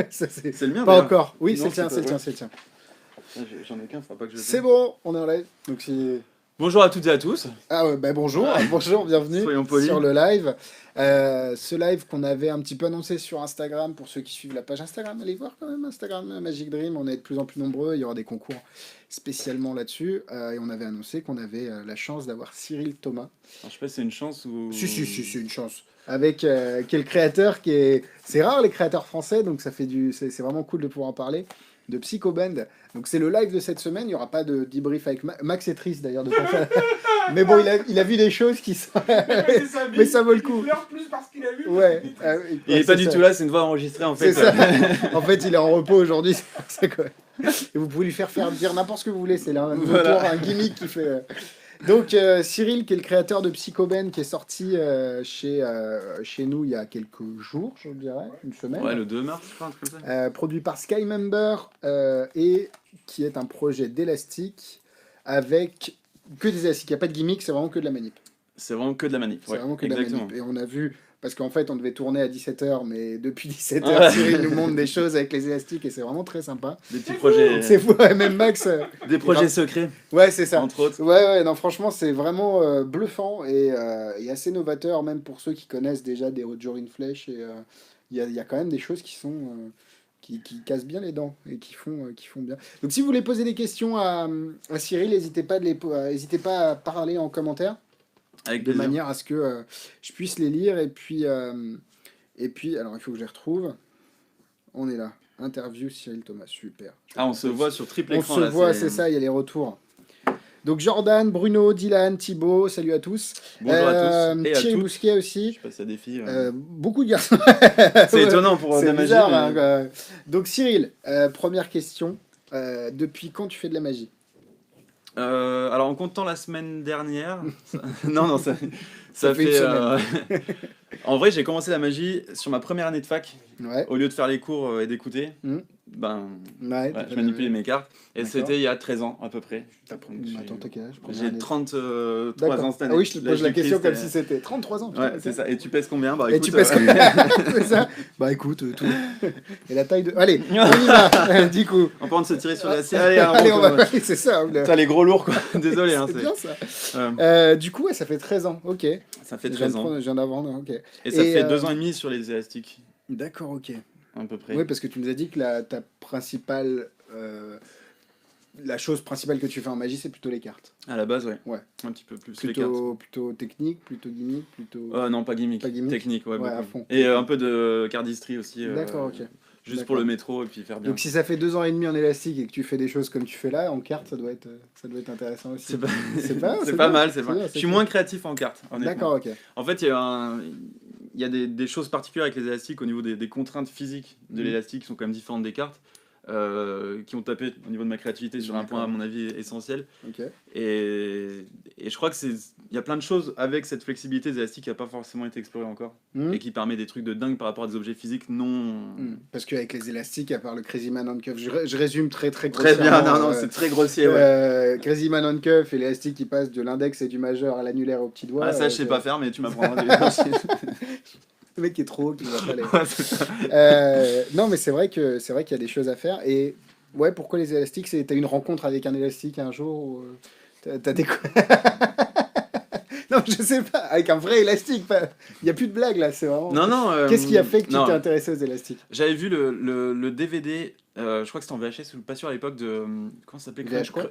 Ça, C'est le mien, pas d'ailleurs. encore. Oui, Non, c'est le tien, pas- c'est le tien, ouais. c'est le tien. J'en ai qu'un, faudra pas que je le C'est donne. bon, on est en live. Donc si... Bonjour à toutes et à tous. Ah ouais, bah bonjour, bonjour, bienvenue Soyons polis. sur le live. Ce live qu'on avait un petit peu annoncé sur Instagram, pour ceux qui suivent la page Instagram, allez voir quand même Instagram Magic Dream, on est de plus en plus nombreux, il y aura des concours spécialement là-dessus. Et on avait annoncé qu'on avait la chance d'avoir Cyril Thomas. Alors, je sais pas si c'est une chance ou... Si, c'est une chance. Avec qui est le créateur qui est... C'est rare les créateurs français, donc ça fait du... C'est vraiment cool de pouvoir en parler. De Psychoband. Donc c'est le live de cette semaine, il n'y aura pas de debrief avec Max est triste d'ailleurs de pas faire. Mais bon, il a vu des choses qui sont... Mais ça vaut le coup. Il pleure plus parce qu'il a vu. Ouais. Il est pas du tout là, c'est une voix enregistrée en fait. C'est ça. En fait, il est en repos aujourd'hui. C'est quoi. Et vous pouvez lui faire dire n'importe ce que vous voulez. C'est là Voilà. un gimmick qui fait... Donc Cyril, qui est le créateur de Psychoband, qui est sorti chez nous il y a quelques jours, je dirais, une semaine. Ouais, le 2 mars, je crois, un truc comme ça. Produit par Sky Member et qui est un projet d'élastique avec que des élastiques. Il n'y a pas de gimmick, c'est vraiment que de la manip. C'est vraiment que de la manip. C'est Ouais, vraiment que de la exactement. manip. Et on a vu, parce qu'en fait on devait tourner à 17h, mais depuis 17h, Ouais. Cyril nous montre des choses avec les élastiques et c'est vraiment très sympa. Des petits projets, C'est fou, ouais, même Max. des projets secrets, Ouais, c'est ça. entre autres. Ouais, non, franchement, c'est vraiment bluffant et assez novateur, même pour ceux qui connaissent déjà des Jorin Flèche. Et il y a quand même des choses qui sont qui cassent bien les dents et qui font bien. Donc, si vous voulez poser des questions à Cyril, n'hésitez pas, n'hésitez pas à parler en commentaire Avec de plaisir. manière à ce que je puisse les lire. Et puis, alors, il faut que je les retrouve. On est là. Interview Cyril Thomas, super. Ah, on se voit sur triple On écran se là. voit, c'est ça, il y a les retours. Donc Jordan, Bruno, Dylan, Thibaut, salut à tous. Bonjour à tous et à Thierry toutes. Bousquet aussi. Je passe à des filles. Beaucoup de garçons. C'est étonnant pour de C'est la magie. bizarre. mais- Hein, quoi. Donc Cyril, première question. Depuis quand tu fais de la magie? Alors en comptant la semaine dernière, non, ça Ça fait une fait. En vrai, j'ai commencé la magie sur ma première année de fac. Ouais. Au lieu de faire les cours et d'écouter, Mhm. ben, Ouais, ouais, je manipulais mes cartes. Et D'accord. c'était il y a 13 ans à peu près. Attends, t'as quel âge? J'ai 33 D'accord. ans cette année. Ah oui, je te pose la L'âge du question comme Christ, si c'était 33 ans. putain, Ouais, ok. c'est ça. Et tu pèses combien? Bah Et écoute, tu pèses c'est ça? Bah écoute, tout. Et la taille de... Allez, on y va, du coup. on peut en se tirer sur la Allez, Allez, un Allez, bon on va... combat. C'est ça. T'as les gros lourds quoi. Désolé. Hein, C'est bien ça. Du coup, ouais, ça fait 13 ans, ok. Ça fait Je viens 13 de ans. prendre- je viens d'avant, ok. Et ça Et, fait 2 ans et demi sur les élastiques, D'accord, ok. à peu près. Oui, parce que tu nous as dit que ta principale... la chose principale que tu fais en magie, c'est plutôt les cartes. À la base, ouais. Ouais. Un petit peu plus les cartes. Plutôt technique, plutôt gimmick, plutôt... Non, pas gimmick. Pas gimmick. Technique, ouais, Ouais, beaucoup. à fond. Et un peu de cardistry aussi. D'accord, ok. Juste D'accord. pour le métro et puis faire bien. Donc si ça fait 2 ans et demi en élastique et que tu fais des choses comme tu fais là, en carte, ça doit être intéressant aussi. C'est pas, C'est pas- c'est c'est pas bien, mal, c'est c'est pas. bien, Je c'est suis cool. moins créatif en cartes, honnêtement. D'accord, ok. En fait, il y a des choses particulières avec les élastiques au niveau des contraintes physiques de Mhm. l'élastique qui sont quand même différentes des cartes, qui ont tapé au niveau de ma créativité sur un point, à mon avis, essentiel. Ok. Et je crois que il y a plein de choses avec cette flexibilité des élastiques qui n'a pas forcément été explorée encore Hmm. et qui permet des trucs de dingue par rapport à des objets physiques non. Parce qu'avec les élastiques, à part le Crazy Man on Cuff, je résume très Très bien, grossièrement, non, c'est très grossier, ouais. Crazy Man on Cuff et l'élastique qui passe de l'index et du majeur à l'annulaire au petit doigt. Ah, ça, je sais c'est- pas faire, mais tu m'apprendras des Le mec qui est trop haut, qui va pas aller. Ouais, c'est ça. Non, mais c'est vrai qu'il y a des choses à faire. Et ouais, pourquoi les élastiques? T'as une rencontre avec un élastique un jour ou, t'as des... Non, je sais pas, avec un vrai élastique. Il n'y a plus de blague là, c'est vraiment... Non, non. Qu'est-ce qui a fait que tu non. t'es intéressé aux élastiques? J'avais vu le DVD, je crois que c'était en VHS, je suis pas sûr à l'époque de. Comment ça s'appelait? VH quoi?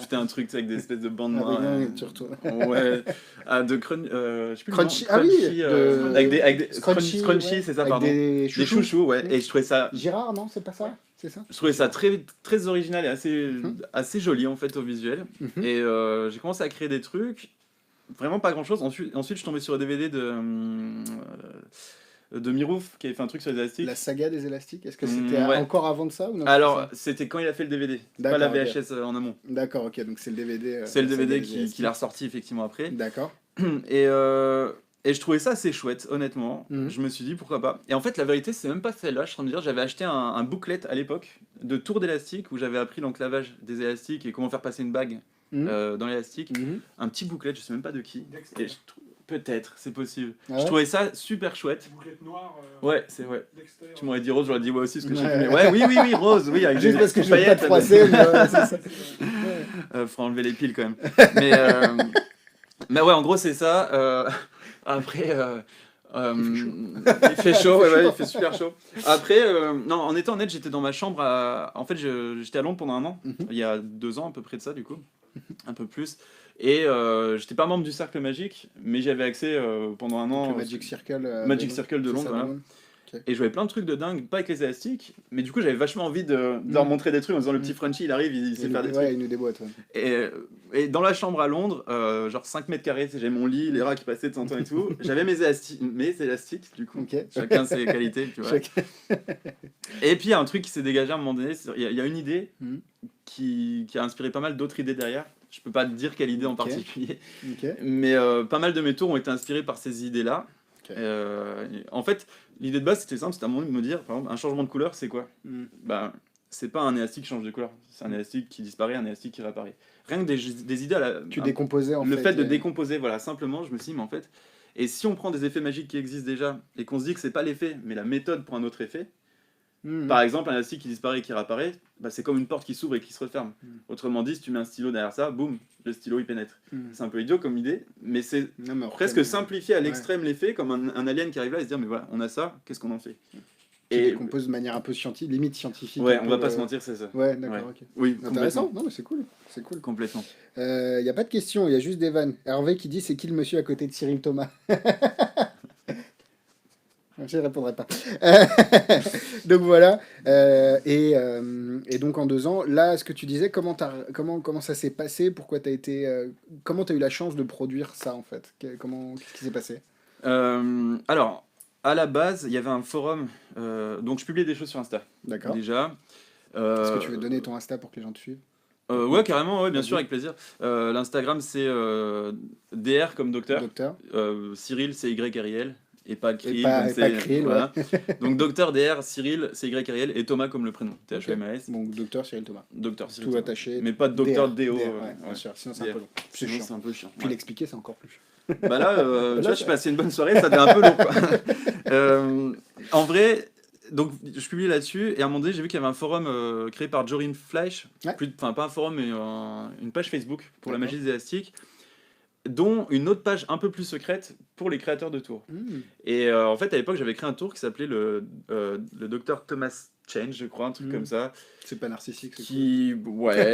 C'était un truc tu sais, avec des espèces de bandes Ah, noires. mais non, tu retournes. Ouais. Ah, de je sais plus le nom. Crunchy, ah oui, de- avec des Scrunchy, Scrunchy, ouais, c'est ça, avec pardon. des Des chouchous. chouchous, ouais. Et je trouvais ça. Girard, non, c'est pas ça? C'est ça? Je trouvais ça très, très original et assez, Mhm. assez joli en fait au visuel. Mhm. Et j'ai commencé à créer des trucs, vraiment pas grand chose. Ensuite je suis tombé sur le DVD de Mirouf qui avait fait un truc sur les élastiques. La saga des élastiques, est-ce que c'était Ouais. encore avant de ça ou non? Alors c'était quand il a fait le DVD, pas la D'accord, ok. VHS en amont. D'accord, ok, donc c'est le DVD. C'est le la saga DVD des qui élastiques. l'a ressorti effectivement après. D'accord. Et je trouvais ça assez chouette, honnêtement. Mhm. Je me suis dit pourquoi pas. Et en fait, la vérité, c'est même pas celle-là. Je suis en train de me dire, j'avais acheté un booklet à l'époque de tour d'élastique où j'avais appris l'enclavage des élastiques et comment faire passer une bague Mhm. dans l'élastique. Mhm. Un petit booklet, je sais même pas de qui. Et Peut-être, c'est possible. Ah Je ouais? trouvais ça super chouette. Bouclette noire, Ouais, c'est vrai. Dexter. Tu m'aurais dit rose, j'aurais dit ouais aussi, parce que je sais plus. Ouais. Mais ouais, oui, rose, oui, avec Juste des parce que petites je veux pas paillettes. te froisser, mais ouais, c'est ça. Ouais. Faut enlever les piles quand même. Mais, euh, mais ouais, en gros, c'est ça. Après, il fait chaud, ouais, il fait super chaud. Après, non, en étant honnête, j'étais dans ma chambre. En fait, j'étais à Londres pendant un an, Mhm. il y a 2 ans à peu près de ça, du coup, un peu plus. Et j'étais pas membre du Cercle Magique, mais j'avais accès pendant un Donc, an le Magic Circle. Magic de Circle de c'est Londres, ça, voilà. Londres. Ok. Et je voyais plein de trucs de dingue, pas avec les élastiques, mais du coup j'avais vachement envie de leur Mm. montrer des trucs en disant le Mm. petit Frenchie il arrive, il sait Il faire nous, des ouais, trucs. il nous déboîte. Ouais. Et dans la chambre à Londres, genre 5 mètres carrés, j'avais mon lit, les rats qui passaient de temps en temps et tout, j'avais mes élastiques du coup, Ok. chacun ses qualités, tu vois. Chaque- Et puis il y a un truc qui s'est dégagé à un moment donné, il y a une idée Mm. qui a inspiré pas mal d'autres idées derrière. Je peux pas te dire quelle idée en Ok. particulier, Ok. mais pas mal de mes tours ont été inspirés par ces idées-là. Ok. En fait, l'idée de base c'était simple, c'était à un moment de me dire, par exemple, un changement de couleur c'est quoi? Mm. Bah, c'est pas un élastique qui change de couleur, c'est un élastique qui disparaît, un élastique qui réapparaît. Rien que des idées à la. Tu décomposais en Le fait. fait de décomposer, voilà, simplement, je me suis dit, mais en fait, et si on prend des effets magiques qui existent déjà et qu'on se dit que c'est pas l'effet, mais la méthode pour un autre effet, Mm. par exemple, un élastique qui disparaît et qui réapparaît, bah, c'est comme une porte qui s'ouvre et qui se referme. Mm. Autrement dit, si tu mets un stylo derrière ça, boum, le stylo il pénètre. Mm. C'est un peu idiot comme idée, mais c'est Non, mais presque après, simplifié à l'extrême l'effet, comme un alien qui arrive là et se dire, mais voilà, on a ça, qu'est-ce qu'on en fait? Tu Et décomposes de manière un peu scientifique, limite scientifique. ouais, un on peu, va pas se mentir, c'est ça. Ouais, d'accord, Ouais. ok. Oui, Intéressant, complètement. non mais c'est cool, c'est cool. Complètement. Il n'y a pas de question, il y a juste des vannes. Hervé qui dit c'est qui le monsieur à côté de Cyril Thomas? Je ne répondrai pas. Donc voilà. Et donc en 2 ans, là, ce que tu disais, comment ça s'est passé? Pourquoi tu as été. Comment tu as eu la chance de produire ça en fait? Qu'est-ce qui s'est passé? Alors, à la base, il y avait un forum, donc je publiais des choses sur Insta, D'accord. déjà. Est-ce que tu veux donner ton Insta pour que les gens te suivent? Ouais, carrément, ouais, bien Vas-y. sûr, avec plaisir. L'Instagram, c'est DR comme docteur. Docteur. Cyril, c'est YRIL. Et pas Kriel, pas- comme et c'est. pas Kriel, Voilà. Donc docteur DR, Cyril, c'est YRIL. Et Thomas comme le prénom. THEMAS. Bon, docteur Cyril Thomas. Docteur Cyril. Tout Thomas. attaché. Mais pas de docteur DO. DR, ouais, ouais, ouais. bien sûr, sinon c'est un DR. peu long. C'est Sinon, chiant. c'est un peu chiant. Puis ouais. l'expliquer, c'est encore plus chiant. Bah là, Là, tu vois, je passais une bonne soirée, ça devient un peu long, quoi. En vrai, donc je publie là-dessus, et à un moment donné, j'ai vu qu'il y avait un forum créé par Jorin Fleisch, Ouais. enfin pas un forum, mais une page Facebook pour la D'accord. magie des élastiques, dont une autre page un peu plus secrète pour les créateurs de tours. Hmm. Et en fait, à l'époque, j'avais créé un tour qui s'appelait le Dr Thomas Change, je crois, un truc comme ça. C'est pas narcissique, c'est cool. Qui. Ouais.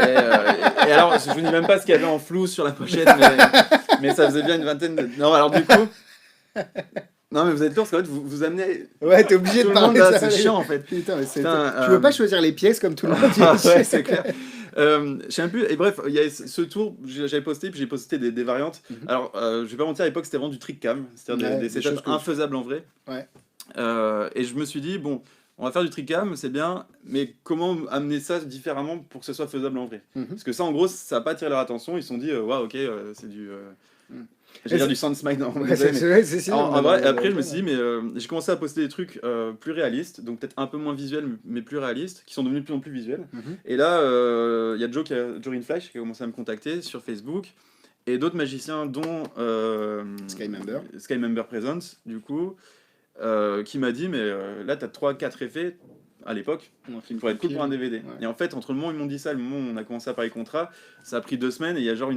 Et alors, je ne dis même pas ce qu'il y avait en flou sur la pochette, mais ça faisait bien une vingtaine de. Non, alors du coup. Non, mais vous êtes lourd parce qu'en fait, vous amenez. Ouais, t'es obligé Tout de le monde, parler là, ça. c'est chiant en fait. Putain, mais Putain, tu veux pas choisir les pièces comme tout le monde. Ah ouais, c'est clair. Je sais même plus. Et bref, il y a ce tour, j'avais posté, puis j'ai posté des variantes. Mhm. Alors, je vais pas mentir, à l'époque, c'était vraiment du trick cam, c'est-à-dire Ouais, des des choses setups que- infaisables en vrai. Ouais. Et je me suis dit, bon, on va faire du trick cam, c'est bien, mais comment amener ça différemment pour que ce soit faisable en vrai? Mhm. Parce que ça, en gros, ça n'a pas attiré leur attention. Ils se sont dit, waouh, ok, c'est du. Mhm. J'allais dire du sound smile, non, Ouais, désolé, mais- c'est si, en non, vrai, mais- après, je me suis dit, mais j'ai commencé à poster des trucs plus réalistes, donc peut-être un peu moins visuels, mais plus réalistes, qui sont devenus de plus en plus visuels. Mhm. Et là, il y a Jorin Fleisch qui a commencé à me contacter sur Facebook, et d'autres magiciens, dont Sky Member Presence, du coup, qui m'a dit, mais là, tu as 3-4 effets à l'époque, On a fait il une pourrait être cool copie. pour un DVD. Ouais. Et en fait, entre le moment où ils m'ont dit ça et le moment où on a commencé à parler contrat, ça a pris 2 semaines, et il y a genre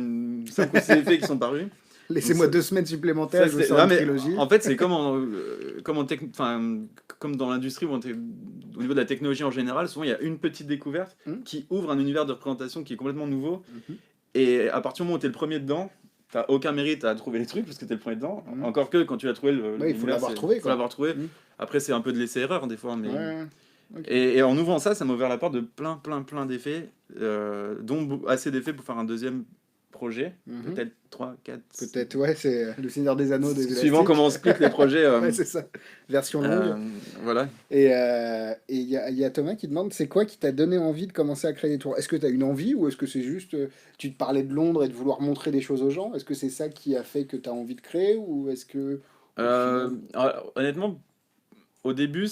5 ou 6 effets qui sont parus. Laissez-moi Donc, 2 semaines supplémentaires, Ça, je vous c'est- sors non, une mais trilogie. en fait, c'est comme comme dans l'industrie, au niveau de la technologie en général, souvent il y a une petite découverte Mhm. qui ouvre un univers de représentation qui est complètement nouveau. Mhm. Et à partir du moment où tu es le premier dedans, t'as aucun mérite à trouver les trucs parce que tu es le premier dedans. Mhm. Encore que quand tu as trouvé Ouais, il faut l'avoir trouvé, Il faut quoi. l'avoir trouvé. Mhm. Après, c'est un peu de laisser-erreur des fois. Mais... Ouais, ok. Et en ouvrant ça, ça m'a ouvert la porte de plein d'effets, dont assez d'effets pour faire un deuxième projet. Mhm. Peut-être 3, 4. Peut-être, ouais, c'est le Seigneur des Anneaux des Suivant élastiques. comment on split les projets. Ouais, c'est ça. Version longue. Voilà. Et il y a Thomas qui demande c'est quoi qui t'a donné envie de commencer à créer des tours? Est-ce que tu as une envie ou est-ce que c'est juste tu te parlais de Londres et de vouloir montrer des choses aux gens? Est-ce que c'est ça qui a fait que tu as envie de créer ou est-ce que. Alors, honnêtement, au début,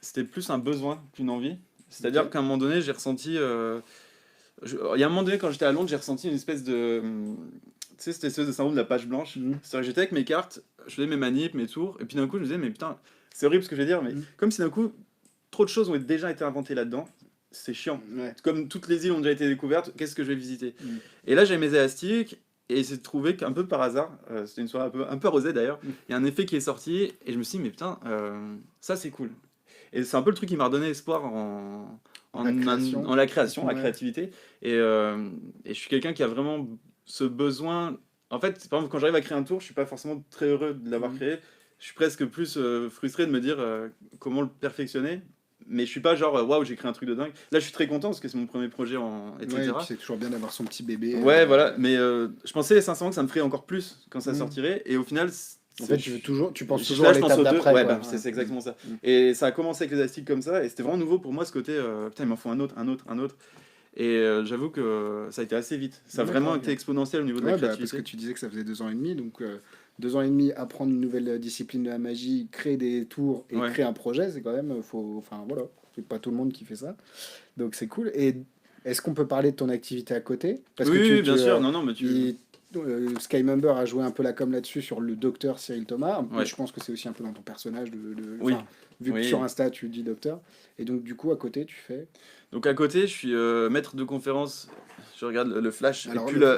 c'était plus un besoin qu'une envie. C'est-à-dire Ok. qu'à un moment donné, j'ai ressenti. Il y a un moment donné, quand j'étais à Londres, j'ai ressenti une espèce de. sais, c'était ce syndrome de la page blanche. C'est-à-dire que j'étais avec mes cartes, je faisais mes manips, mes tours, et puis d'un coup, je me disais, mais putain, c'est horrible ce que je vais dire, mais comme si d'un coup, trop de choses ont déjà été inventées là-dedans, c'est chiant. Comme toutes les îles ont déjà été découvertes, qu'est-ce que je vais visiter? Et là, j'ai mes élastiques, et j'ai trouvé qu'un peu par hasard, c'était une soirée un peu arrosée d'ailleurs, il y a un effet qui est sorti, et je me suis dit, mais putain, ça c'est cool. Et c'est un peu le truc qui m'a redonné espoir en la création, la créativité. Et je suis quelqu'un qui a vraiment ce besoin. En fait, par exemple, quand j'arrive à créer un tour, je suis pas forcément très heureux de l'avoir créé. Je suis presque plus frustré de me dire comment le perfectionner. Mais je suis pas genre waouh, j'ai créé un truc de dingue. Là, je suis très content parce que c'est mon premier projet, etc. Ouais, et puis c'est toujours bien d'avoir son petit bébé. Ouais, voilà. Mais je pensais sincèrement que ça me ferait encore plus quand ça sortirait. Et au final. En fait, tu penses toujours à l'étape d'après. Ouais, bah, c'est exactement ça. Et ça a commencé avec les élastiques comme ça, et c'était vraiment nouveau pour moi ce côté, putain, il m'en faut un autre. Et j'avoue que ça a été assez vite. Ça a vraiment été exponentiel au niveau de la créativité. Parce que tu disais que ça faisait 2 ans et demi, donc 2 ans et demi, apprendre une nouvelle discipline de la magie, créer des tours et créer un projet, c'est quand même, enfin voilà, c'est pas tout le monde qui fait ça. Donc c'est cool. Et est-ce qu'on peut parler de ton activité à côté? Parce que bien sûr, non, mais Skymember a joué un peu la com là-dessus sur le docteur Cyril Thomas. Je pense que c'est aussi un peu dans ton personnage, vu que sur Insta tu dis docteur. Et donc du coup à côté tu fais... Donc à côté je suis maître de conférence, je regarde le flash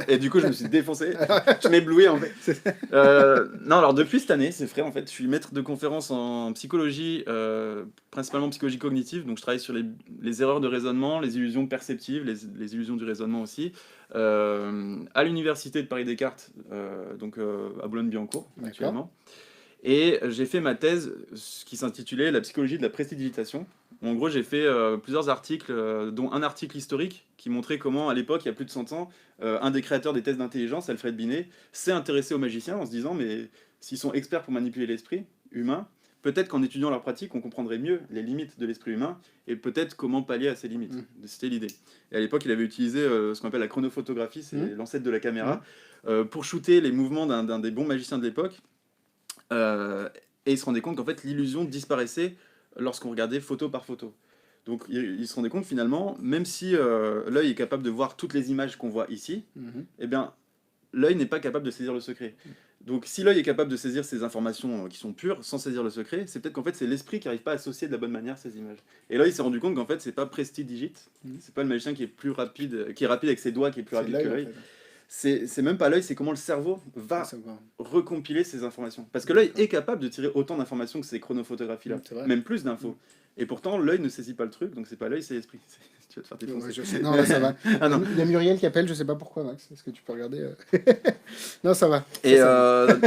et du coup je me suis défoncé, je m'éblouis en fait. Non, alors depuis cette année, c'est vrai en fait, je suis maître de conférence en psychologie, principalement psychologie cognitive, donc je travaille sur les erreurs de raisonnement, les illusions perceptives, les illusions du raisonnement aussi, à l'université de Paris-Descartes, donc à Boulogne-Billancourt actuellement. Et j'ai fait ma thèse qui s'intitulait La psychologie de la prestidigitation. En gros, j'ai fait plusieurs articles, dont un article historique qui montrait comment, à l'époque, il y a plus de 100 ans, un des créateurs des tests d'intelligence, Alfred Binet, s'est intéressé aux magiciens en se disant, mais s'ils sont experts pour manipuler l'esprit humain, peut-être qu'en étudiant leur pratique, on comprendrait mieux les limites de l'esprit humain et peut-être comment pallier à ces limites. C'était l'idée. Et à l'époque, il avait utilisé ce qu'on appelle la chronophotographie, c'est l'ancêtre de la caméra, pour shooter les mouvements d'un des bons magiciens de l'époque. Et il se rendait compte qu'en fait l'illusion disparaissait lorsqu'on regardait photo par photo. Donc il se rendait compte finalement, même si l'œil est capable de voir toutes les images qu'on voit ici, eh bien l'œil n'est pas capable de saisir le secret. Donc si l'œil est capable de saisir ces informations qui sont pures sans saisir le secret, c'est peut-être qu'en fait c'est l'esprit qui n'arrive pas à associer de la bonne manière ces images. Et là il s'est rendu compte qu'en fait c'est pas prestidigite, c'est pas le magicien qui est plus rapide, qui est rapide avec ses doigts, qui est plus rapide que l'œil. C'est même pas l'œil, c'est comment le cerveau va recompiler ces informations. Parce que l'œil est capable de tirer autant d'informations que ces chronophotographies-là, même plus d'infos. Et pourtant, l'œil ne saisit pas le truc, donc c'est pas l'œil, c'est l'esprit. Tu vas te faire défoncer. Non, là, ça va. Il y a Muriel qui appelle, je sais pas pourquoi, Max. Est-ce que tu peux regarder Non, ça va. Et,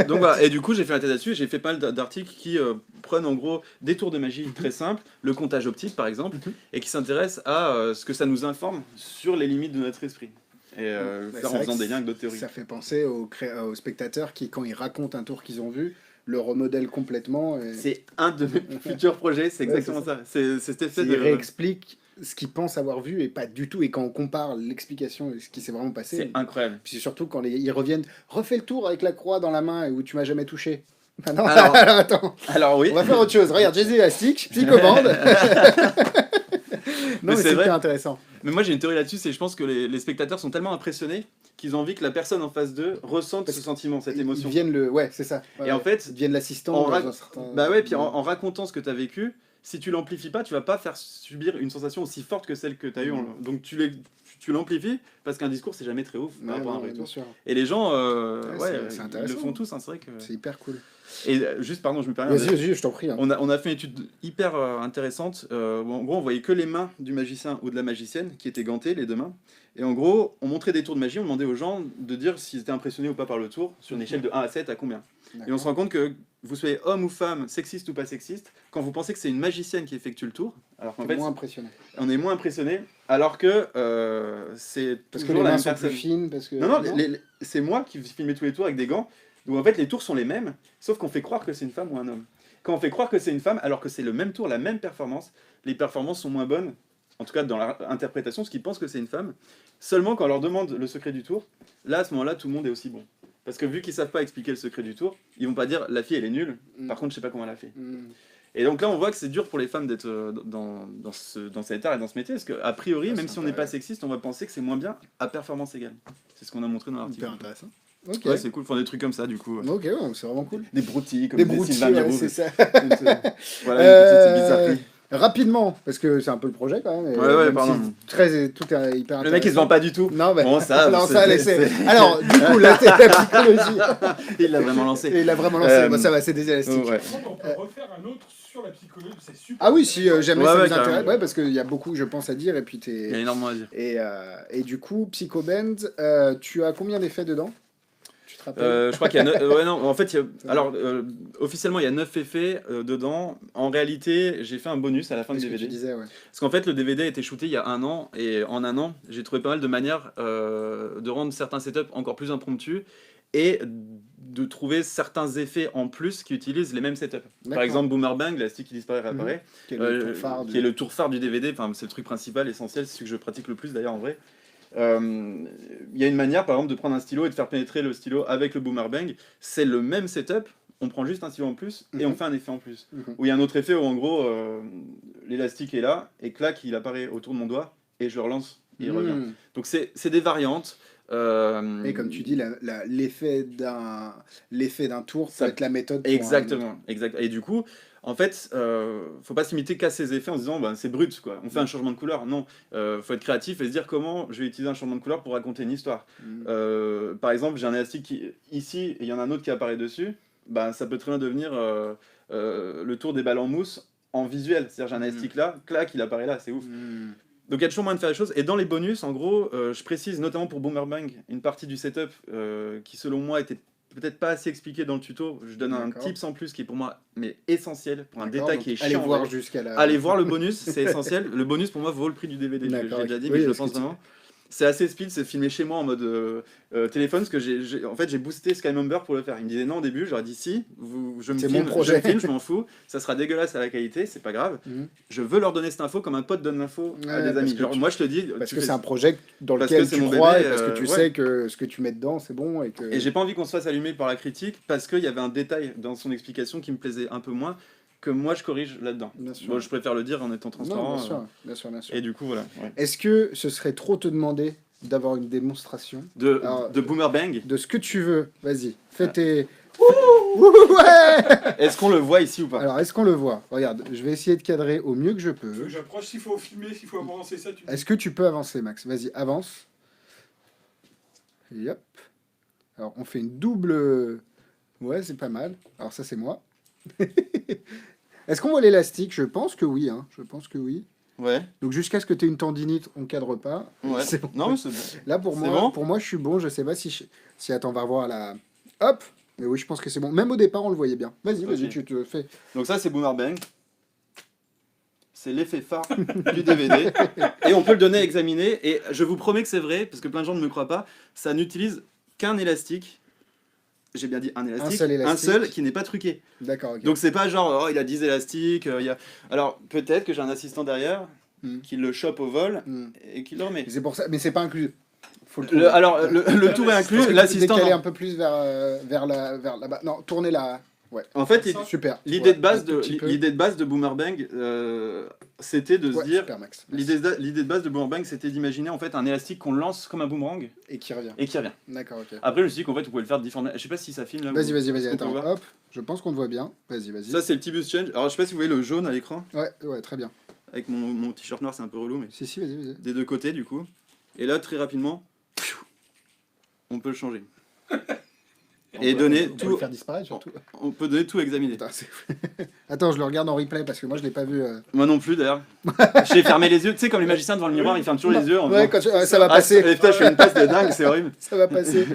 donc, voilà. Et du coup, j'ai fait un thèse là-dessus, j'ai fait pas mal d'articles qui prennent en gros des tours de magie très simples, le comptage optique par exemple, et qui s'intéressent à ce que ça nous informe sur les limites de notre esprit. Et en faisant des liens avec d'autres théories. Ça fait penser aux spectateurs qui, quand ils racontent un tour qu'ils ont vu, le remodèlent complètement. C'est un de mes futurs projets, c'est exactement ça. C'est cet effet de... Ils réexpliquent ce qu'ils pensent avoir vu et pas du tout. Et quand on compare l'explication et ce qui s'est vraiment passé... C'est incroyable. Puis c'est surtout quand ils reviennent, refais le tour avec la croix dans la main et où tu m'as jamais touché. Ah non, alors, attends. Alors oui. On va faire autre chose. Regarde, Jay Elastic, psychobande. Non, mais c'est hyper intéressant. Mais moi j'ai une théorie là-dessus, c'est je pense que les spectateurs sont tellement impressionnés qu'ils ont envie que la personne en face d'eux ressente ce sentiment, cette émotion. Ils viennent ouais, c'est ça. Et en fait, ils deviennent l'assistant. Bah ouais, puis en racontant ce que tu as vécu, si tu l'amplifies pas, tu vas pas faire subir une sensation aussi forte que celle que tu as eue. Donc tu l'amplifies parce qu'un discours c'est jamais très ouf par rapport à un vrai tour. Et les gens ils le font tous, hein, c'est vrai que c'est hyper cool. Et juste, pardon, je me permets. Vas-y, je t'en prie. Hein. On a fait une étude hyper intéressante. En gros, on voyait que les mains du magicien ou de la magicienne qui étaient gantées, les deux mains. Et en gros, on montrait des tours de magie, on demandait aux gens de dire s'ils étaient impressionnés ou pas par le tour, sur une échelle de 1 à 7, à combien. Et on se rend compte que vous soyez homme ou femme, sexiste ou pas sexiste, quand vous pensez que c'est une magicienne qui effectue le tour, alors qu'en fait, moins impressionné. On est moins impressionné, alors que c'est parce que les mains sont plus fines, parce que... Non, c'est moi qui filmais tous les tours avec des gants. Donc en fait, les tours sont les mêmes, sauf qu'on fait croire que c'est une femme ou un homme. Quand on fait croire que c'est une femme, alors que c'est le même tour, la même performance, les performances sont moins bonnes, en tout cas dans l'interprétation, ce qu'ils pensent que c'est une femme. Seulement quand on leur demande le secret du tour, là, à ce moment-là, tout le monde est aussi bon. Parce que vu qu'ils savent pas expliquer le secret du tour, ils vont pas dire la fille elle est nulle, par contre je sais pas comment elle a fait. Et donc là, on voit que c'est dur pour les femmes d'être dans cet art et dans ce métier, parce qu'a priori, même si on n'est pas sexiste, on va penser que c'est moins bien à performance égale. C'est ce qu'on a montré dans l'article. Hyper intéressant. Ok. Ouais, c'est cool, enfin des trucs comme ça du coup. Ok, ouais, c'est vraiment cool. Des broutilles, comme Des des broutilles, Sylvain ouais, Mirou. c'est ça. Voilà, une petite bizarrerie. Rapidement, parce que c'est un peu le projet quand même. Ouais, même pardon. si tout est hyper intéressant. Le mec il se vend pas du tout. Non, mais Bon, ça, non, c'est- ça, laissez. Alors, du coup, la psychologie. il l'a vraiment lancé. Et il a vraiment lancé. Bon, ça va, c'est des élastiques. Ouais. On peut refaire un autre sur la psychologie, c'est super. Ah oui, si jamais Ouais, ça ouais, vous intéresse. carrément. Ouais, parce qu'il y a beaucoup, je pense, à dire. Et puis Il y a énormément à dire. Et du coup, Psychobend, tu as combien d'effets dedans? Tu te rappelles? Je crois qu'il y a ouais, non, en fait, alors officiellement il y a 9 effets dedans. En réalité, j'ai fait un bonus à la fin du C'est ce que tu DVD. disais, ouais. Parce qu'en fait, le DVD a été shooté il y a 1 an et en 1 an, j'ai trouvé pas mal de manières de rendre certains setups encore plus impromptus et de trouver certains effets en plus qui utilisent les mêmes setups. Par D'accord. exemple, Boomerang, l'élastique qui disparaît réapparaît, Qui est le tour phare qui est le tour phare du DVD. Enfin, c'est le truc principal, essentiel, c'est ce que je pratique le plus d'ailleurs en vrai. Il y a une manière, par exemple, de prendre un stylo et de faire pénétrer le stylo avec le Boomerang. C'est le même setup, on prend juste un stylo en plus et on fait un effet en plus. Où il y a un autre effet où en gros, l'élastique est là et clac, il apparaît autour de mon doigt et je le relance et il revient. Donc c'est des variantes. Et comme tu dis, l'effet d'un tour, ça Ça- va être la méthode. Pour Exactement, exact. Et du coup, en fait, faut pas se limiter qu'à ces effets en se disant ben, c'est brut, quoi. On fait un changement de couleur. Non, faut être créatif et se dire comment je vais utiliser un changement de couleur pour raconter une histoire. Par exemple, j'ai un élastique ici et il y en a un autre qui apparaît dessus. Ben, ça peut très bien devenir le tour des balles en mousse en visuel. C'est-à-dire j'ai un élastique là, clac, il apparaît là, c'est ouf. Donc il y a toujours moyen de faire les choses. Et dans les bonus, en gros, je précise notamment pour Boomerang une partie du setup qui selon moi était peut-être pas assez expliqué dans le tuto. Je donne un D'accord. tips en plus qui est pour moi mais essentiel, pour un détail qui est Allez chiant. voir ouais. jusqu'à la. Allez voir le bonus, c'est essentiel. Le bonus pour moi vaut le prix du DVD, je D'accord, l'ai déjà dit, ok. mais Oui, je le parce pense que tu- vraiment. C'est assez speed, c'est filmé chez moi en mode téléphone, parce que en fait j'ai boosté Skymember pour le faire. Il me disait non au début, j'aurais dit si, je me C'est filme, mon projet. je m'en fous, ça sera dégueulasse à la qualité, c'est pas grave. Je veux leur donner cette info comme un pote donne l'info à Ouais, des parce amis. que Genre, moi je te dis, Parce tu que fais- c'est un projet dans Parce lequel que c'est tu mon crois bébé, et parce que tu ouais. sais que ce que tu mets dedans, c'est bon. Et j'ai pas envie qu'on se fasse allumer par la critique parce qu'il y avait un détail dans son explication qui me plaisait un peu moins que moi je corrige là-dedans. Bien sûr. Bon, je préfère le dire en étant transparent. Non, bien sûr. Et du coup, voilà. Ouais. Est-ce que ce serait trop te demander d'avoir une démonstration Alors, De Boomerang. de ce que tu veux? Vas-y, fais tes. Ouais. Est-ce qu'on le voit ici ou pas? Alors, est-ce qu'on le voit? Regarde, je vais essayer de cadrer au mieux que je Faut peux. que j'approche, s'il faut filmer, s'il faut avancer ça, tu Est-ce que tu peux avancer, Max? Vas-y, avance. Yep. Alors, on fait une double. Ouais, c'est pas mal. Alors, ça, c'est moi. Est-ce qu'on voit l'élastique? Je pense que oui. Hein. Je pense que oui. Ouais. Donc, jusqu'à ce que tu aies une tendinite, on cadre pas. Ouais. C'est bon. Non, mais c'est bon. Là, pour C'est moi, bon pour moi, je suis bon. Je sais pas si attends, on va revoir la. Hop. Mais oui, je pense que c'est bon. Même au départ, on le voyait bien. Vas-y, Ok. tu te fais. Donc ça, c'est Boomerang. C'est l'effet phare du DVD. Et on peut le donner à examiner. Et je vous promets que c'est vrai, parce que plein de gens ne me croient pas. Ça n'utilise qu'un élastique. J'ai bien dit un élastique. seul élastique. Un seul qui n'est pas truqué. D'accord, ok. Donc c'est pas genre, oh, il a 10 élastiques. Il y a... Alors peut-être que j'ai un assistant derrière qui le chope au vol et qui le remet. C'est pour ça, mais c'est pas inclus. Faut le trouver. Alors le tour est Parce inclus. que L'assistant. décaler non. un peu plus vers là-bas. Non, tournez là. Ouais. En fait, Super. l'idée Ouais, de base un tout petit peu. l'idée de base de Boomerang, c'était de se Ouais, dire. super, Max. L'idée de base de Boomerang, c'était d'imaginer en fait un élastique qu'on lance comme un boomerang Et qui revient. et qui revient. D'accord, ok. Après, je me suis dit qu'en fait, vous pouvez le faire de différentes. Je sais pas si ça filme là. Vas-y, ou- vas-y, est-ce qu'on peut attends. le voir Hop, je pense qu'on te voit bien. Vas-y. Ça, c'est le petit boost change. Alors, je sais pas si vous voyez le jaune à l'écran. Ouais, très bien. Avec mon t-shirt noir, c'est un peu relou, mais Si, vas-y. des deux côtés du coup. Et là, très rapidement, on peut le changer. Et donner On peut tout. le faire disparaître surtout. On peut donner tout à examiner. Putain, Attends, je le regarde en replay parce que moi je l'ai pas vu. Moi non plus d'ailleurs. J'ai fermé les yeux. Tu sais, comme les magiciens devant le miroir, ils ferment toujours les yeux. En Ouais, disant, ça va passer. Putain, je fais une passe de dingue, c'est horrible. Ça va passer.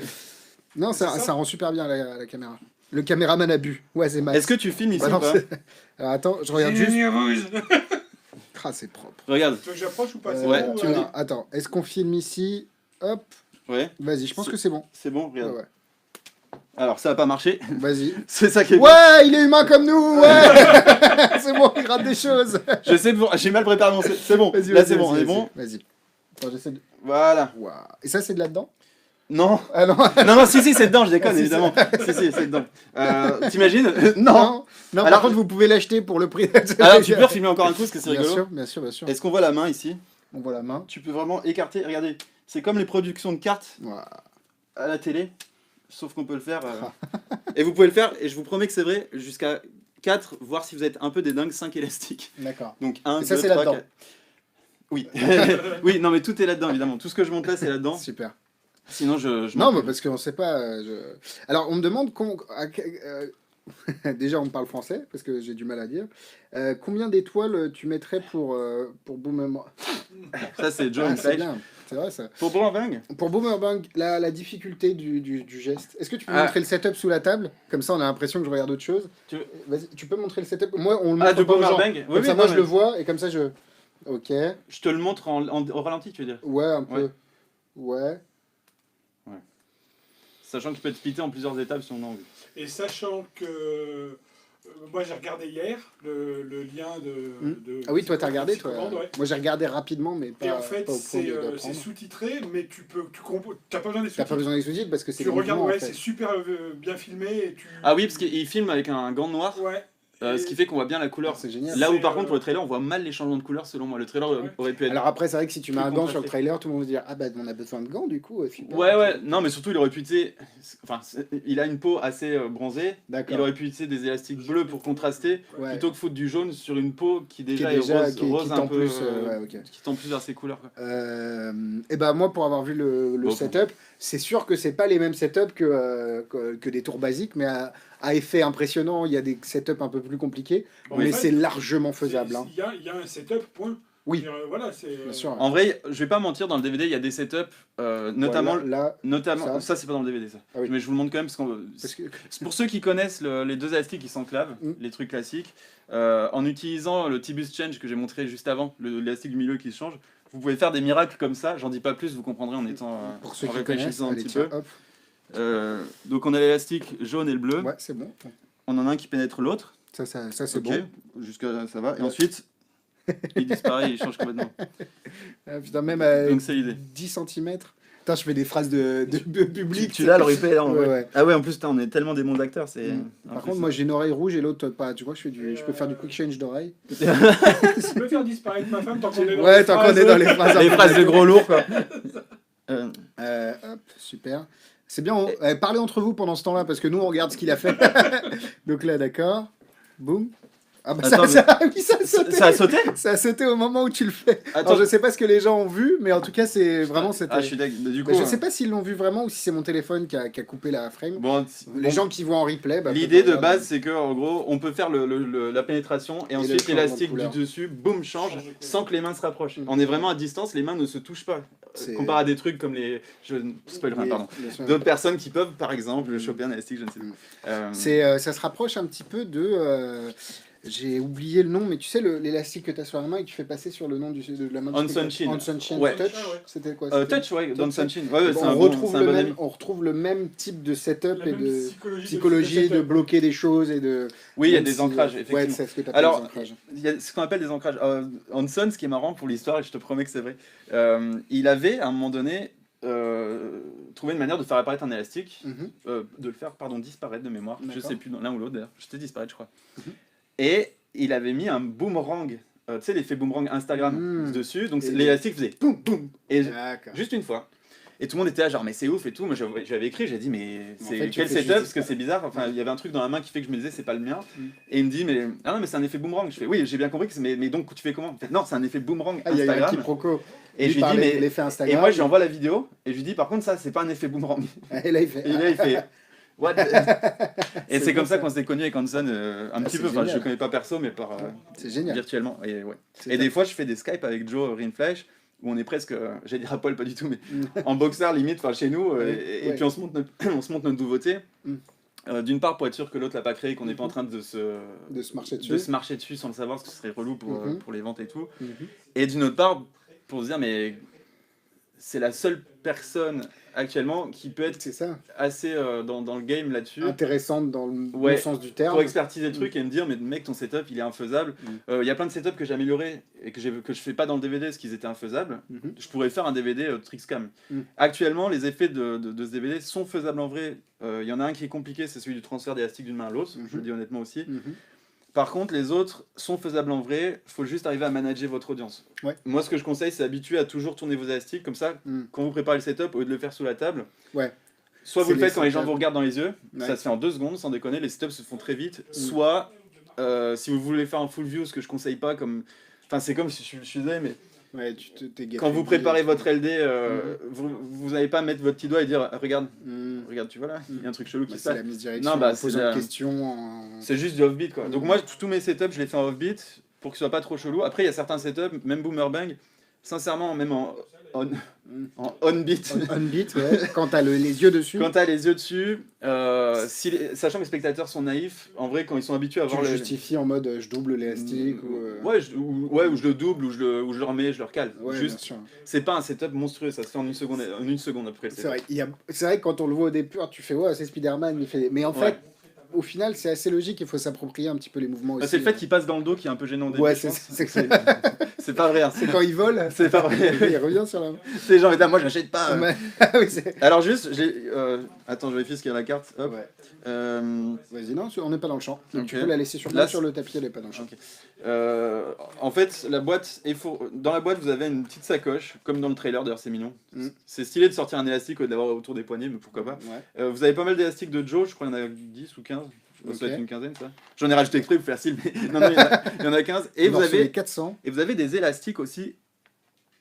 Non, ça rend super bien la caméra. Le caméraman a bu. Ouais, c'est Max. Est-ce que tu filmes ici Bah ou non, pas Alors attends, je regarde juste. Ah, c'est propre. Regarde. veux que j'approche ou pas? C'est Ouais, bon, tu me dis. Alors, attends, est-ce qu'on filme ici? Hop, Ouais, vas-y, je pense que c'est bon. c'est bon, regarde. Ouais. Alors, ça a pas marché. Vas-y. C'est ça qui est bien. Ouais, il est humain comme nous, ouais. C'est bon, il rate des choses. J'ai mal préparé mon. C'est bon. Vas-y, Là, vas-y, c'est bon, on vas-y, est bon. Vas-y. Attends, j'essaie de. Voilà. Waouh. Et ça, c'est de là-dedans? Non. Ah non. Non, si, c'est dedans, je déconne, Si, évidemment. Si, c'est dedans. T'imagines Non. Non, Alors- par contre, vous pouvez l'acheter pour le prix. Alors, tu peux refilmer encore un coup, parce que c'est Bien rigolo. sûr, bien sûr, bien sûr. Est-ce qu'on voit la main ici? On voit la main. Tu peux vraiment écarter. Regardez, c'est comme les productions de cartes Waouh. à la télé. sauf qu'on peut le faire. Et vous pouvez le faire, et je vous promets que c'est vrai, jusqu'à 4, voir si vous êtes un peu des dingues, 5 élastiques. D'accord. Donc 1, Et ça, 2, c'est 3, là-dedans. 4. Oui. Oui, non, mais tout est là-dedans, évidemment. Tout ce que je montre là, c'est là-dedans. Super. Sinon, je Non, mais parce qu'on sait pas. Alors, on me demande déjà, on parle français parce que j'ai du mal à dire. Combien d'étoiles tu mettrais pour Boomerang? Ça, c'est Joe Ah, c'est Flash. bien, c'est vrai ça. Pour Boomerang, Pour Boomerang, la difficulté du geste. Est-ce que tu peux Ah. montrer le setup sous la table? Comme ça, on a l'impression que je regarde autre chose. Vas-y, tu peux montrer le setup? Moi, on le montre de pas aux gens. Boomerang. Comme ça, moi, je le vois et comme ça, je. Ok. Je te le montre au ralenti, tu veux dire. Ouais, un peu. Ouais. Sachant qu'il peut être splitté en plusieurs étapes si on a envie. Et sachant que moi j'ai regardé hier le lien de Ah oui, toi t'as regardé, toi. Psychoman, ouais. Moi j'ai regardé rapidement, mais pas. Et en fait, pas au point c'est d'apprendre. sous-titré, mais t'as pas besoin des T'as pas sous-titres. besoin des sous-titres parce que c'est Tu regardes, mouvement, ouais, en fait. c'est super bien filmé. Et Ah oui, parce qu'il filme avec un gant noir, Ouais. ce qui fait qu'on voit bien la couleur. C'est génial. Là où C'est, par contre pour le trailer on voit mal les changements de couleur selon moi. Le trailer aurait pu être... Alors après, c'est vrai que si tu mets plus un gant sur le contrasté. trailer, tout le monde va dire ah bah on a besoin de gants du coup. Super. Ouais, non mais surtout il aurait pu utiliser... Enfin, il a une peau assez bronzée, D'accord. il aurait pu utiliser des élastiques bleus pour contraster, Ouais. plutôt que foutre du jaune sur une peau qui Qui déjà est est déjà rose, rose qui un tend peu... plus. Ouais, ok. Qui tend plus vers ses couleurs. Quoi. Et bah moi pour avoir vu le Bon, setup, c'est sûr que c'est pas les mêmes setups que des tours basiques, mais à effet impressionnant, il y a des setups un peu plus compliqués, Bon, mais en fait, c'est largement faisable. Hein. Il y a un setup, point. Oui. Voilà, c'est. Bien sûr. En vrai, je vais pas mentir, dans le DVD il y a des setups, notamment... Voilà, Notamment, ça c'est pas dans le DVD ça. Ah oui. Mais je vous le montre quand même parce que c'est pour ceux qui connaissent les deux élastiques qui s'enclavent, les trucs classiques, en utilisant le T-Bus Change que j'ai montré juste avant, l'élastique du milieu qui se change, vous pouvez faire des miracles comme ça, j'en dis pas plus, vous comprendrez en étant pour ceux en qui connaissent, réfléchissant un allez, petit tiens, peu. hop. Donc on a l'élastique jaune et le bleu, Ouais, c'est bon. on en a un qui pénètre l'autre, Ça c'est ok, bon. jusqu'à là ça va, et Ouais. ensuite il disparaît, il change complètement. Ah, putain, même à Donc c'est l'idée. 10 cm. Putain, je fais des phrases de public. Tu l'as le replay là en Ouais, vrai. ouais. Ah ouais, en plus on est tellement des bons d'acteurs, c'est... Par contre, moi j'ai une oreille rouge et l'autre pas. Tu vois, je peux faire du quick change d'oreille. Tu peux faire disparaître ma femme tant qu'on est dans Ouais, les tant qu'on phrases. est dans les phrases. les phrases de gros lourds quoi. Hop, super. C'est bien, parlez entre vous pendant ce temps-là, parce que nous on regarde ce qu'il a fait. Donc là, d'accord. Boum. Ah bah Attends, oui, ça a sauté. Ça a sauté. Ça a sauté au moment où tu le fais. Attends. Alors je sais pas ce que les gens ont vu, mais en tout cas c'est vraiment c'était. Ah je suis d'accord. Du coup, Mais je sais pas s'ils l'ont vu vraiment ou si c'est mon téléphone qui a coupé la frame. bon, Les gens qui voient en replay. Bah, l'idée peuvent de regarder. base, c'est que en gros, on peut faire la pénétration et le ensuite changement de l'élastique couleur. du dessus, boum, change Change de couleur. sans que les mains se rapprochent. Mm. On est vraiment à distance, les mains ne se touchent pas. C'est- Comparé à des trucs comme les. Je ne spoil rien, Oui, pardon. bien sûr. D'autres personnes qui peuvent, par exemple, choper un élastique, je ne sais Mm. pas. Ça se rapproche un petit peu de. J'ai oublié le nom, mais tu sais, l'élastique que tu as sur la main et que tu fais passer sur le nom de la main. On Sunshin. On Sunshin. Ouais. Touch. Ouais. C'était quoi? Touch, ouais, Don Touch. Sunshin. Ouais, Et c'est bon, un bon, c'est un bon ami. on retrouve le même type de setup La et même de psychologie psychologie, de setup. bloquer des choses et de. Oui, il y a même des si- ancrages, Ouais, effectivement. c'est ce que tu Alors, des ancrages. Il y a ce qu'on appelle des ancrages. Hanson, ce qui est marrant pour l'histoire, et je te promets que c'est vrai, il avait à un moment donné trouvé une manière de faire apparaître un élastique, Mhm. de le faire disparaître de mémoire. Je D'accord. sais plus, l'un ou l'autre d'ailleurs. J'étais disparaître, je crois. Mhm. Et il avait mis un boomerang, tu sais, l'effet boomerang Instagram Mhm. dessus, donc Et- l'élastique faisait boum boum. Et D'accord. juste une fois. Et tout le monde était là, genre, mais c'est ouf et tout. Moi, j'avais écrit, j'ai dit, mais En c'est fait, tu quel fais setup juste parce que c'est bizarre. Enfin, il y avait un truc dans la main qui fait que je me disais, c'est pas le mien. Mm. Et il me dit, mais ah non, mais c'est un effet boomerang. Je fais, oui, j'ai bien compris, mais donc tu fais comment? En fait, non, c'est un effet boomerang Ah, il y a eu un Instagram. quiproquo. Et Lui je lui dis, parlait de mais. l'effet Et Instagram. moi, je lui envoie la vidéo et je lui dis, par contre, ça, c'est pas un effet boomerang. Et là, il fait. Et là, il fait. What the- Et C'est c'est comme bon, ça ça. qu'on s'est connus avec Hanson un petit c'est peu. Enfin, je génial. le connais pas perso, mais par C'est génial. virtuellement. Et ouais. C'est Et top. des fois, je fais des Skype avec Joe Rinflash où on est presque, j'allais dire à poil, pas du tout, mais Mm. en boxer limite, enfin chez nous, Ouais, et ouais. puis on se montre notre nouveauté. Mm. D'une part pour être sûr que l'autre l'a pas créé, qu'on n'est pas en train de se marcher dessus. de se marcher dessus sans le savoir, parce que ce serait relou Mhm. pour les ventes et tout. Mhm. Et d'une autre part pour se dire mais c'est la seule personne actuellement qui peut être C'est ça. assez dans le game là-dessus. Intéressante dans le Ouais. bon sens du terme. Pour expertiser le truc et me dire mais mec ton setup il est infaisable. Mm. Il y a plein de setups que j'ai améliorés et que je fais pas dans le DVD parce qu'ils étaient infaisables. Mhm. Je pourrais faire un DVD Trixcam. Mm. Actuellement les effets de ce DVD sont faisables en vrai. Il y en a un qui est compliqué, c'est celui du transfert d'élastique d'une main à l'autre, je le dis honnêtement aussi. Mhm. Par contre les autres sont faisables en vrai, il faut juste arriver à manager votre audience. Ouais. Moi ce que je conseille c'est d'habituer à toujours tourner vos élastiques comme ça Mm. quand vous préparez le setup au lieu de le faire sous la table. Ouais. soit vous C'est le les faites quand les gens setups. vous regardent dans les yeux, Ouais. ça se fait en 2 secondes, sans déconner, les setups se font très vite. Soit, si vous voulez faire un full view, ce que je conseille pas, comme... Enfin, c'est comme si je suis désolé, mais Ouais, t'es gâté. quand vous préparez votre LD, vous n'allez pas mettre votre petit doigt et dire regarde, regarde, tu vois là, il y a un truc chelou qui Bah, se c'est passe. la misdirection. Non, bah, en c'est posant la- une question. En... C'est juste du offbeat quoi. Donc moi, tous mes setups, je les fais en offbeat pour que ce soit pas trop chelou. Après, il y a certains setups, même Boomerbang, sincèrement, même en on-beat. On beat, ouais. Quand t'as les yeux dessus. Quand t'as les yeux dessus, sachant que les spectateurs sont naïfs, en vrai, quand ils sont habitués à Tu voir le le... justifies en mode je double l'élastique ou. ou je le double, ou je le remets, je le recale. Ouais, bien Juste, sûr. c'est pas un setup monstrueux, ça se fait en une seconde après le C'est setup. vrai, c'est vrai que quand on le voit au début, tu fais ouais, c'est Spider-Man, il fait. Mais en Ouais. fait, au final, c'est assez logique, il faut s'approprier un petit peu les mouvements aussi. Bah, c'est le fait qu'il passe dans le dos qui est un peu gênant au début. Ouais, je pense. c'est C'est pas vrai. Hein. c'est quand il vole, C'est pas vrai. il revient sur la main. C'est genre, moi je l'achète pas. Ouais. Ah oui, c'est. Alors juste, attends, je vérifie ce qu'il y a à la carte. Hop. Ouais. Euh, Vas-y, non, on n'est pas dans le champ. Donc, Ok. tu peux la laisser sur, Là, sur le tapis, elle n'est pas dans le champ. Ok. En fait, la boîte dans la boîte, vous avez une petite sacoche, comme dans le trailer, d'ailleurs c'est mignon. C'est stylé de sortir un élastique au lieu d'avoir autour des poignets, mais pourquoi pas. Ouais. Vous avez pas mal d'élastiques de Joe, je crois qu'il y en a 10 ou 15. Je pense que ça doit Ok. être une quinzaine, ça. J'en ai rajouté exprès pour faire style, mais non, il y en a 15. Et On vous en reçoit avez, les 400. et vous avez des élastiques aussi,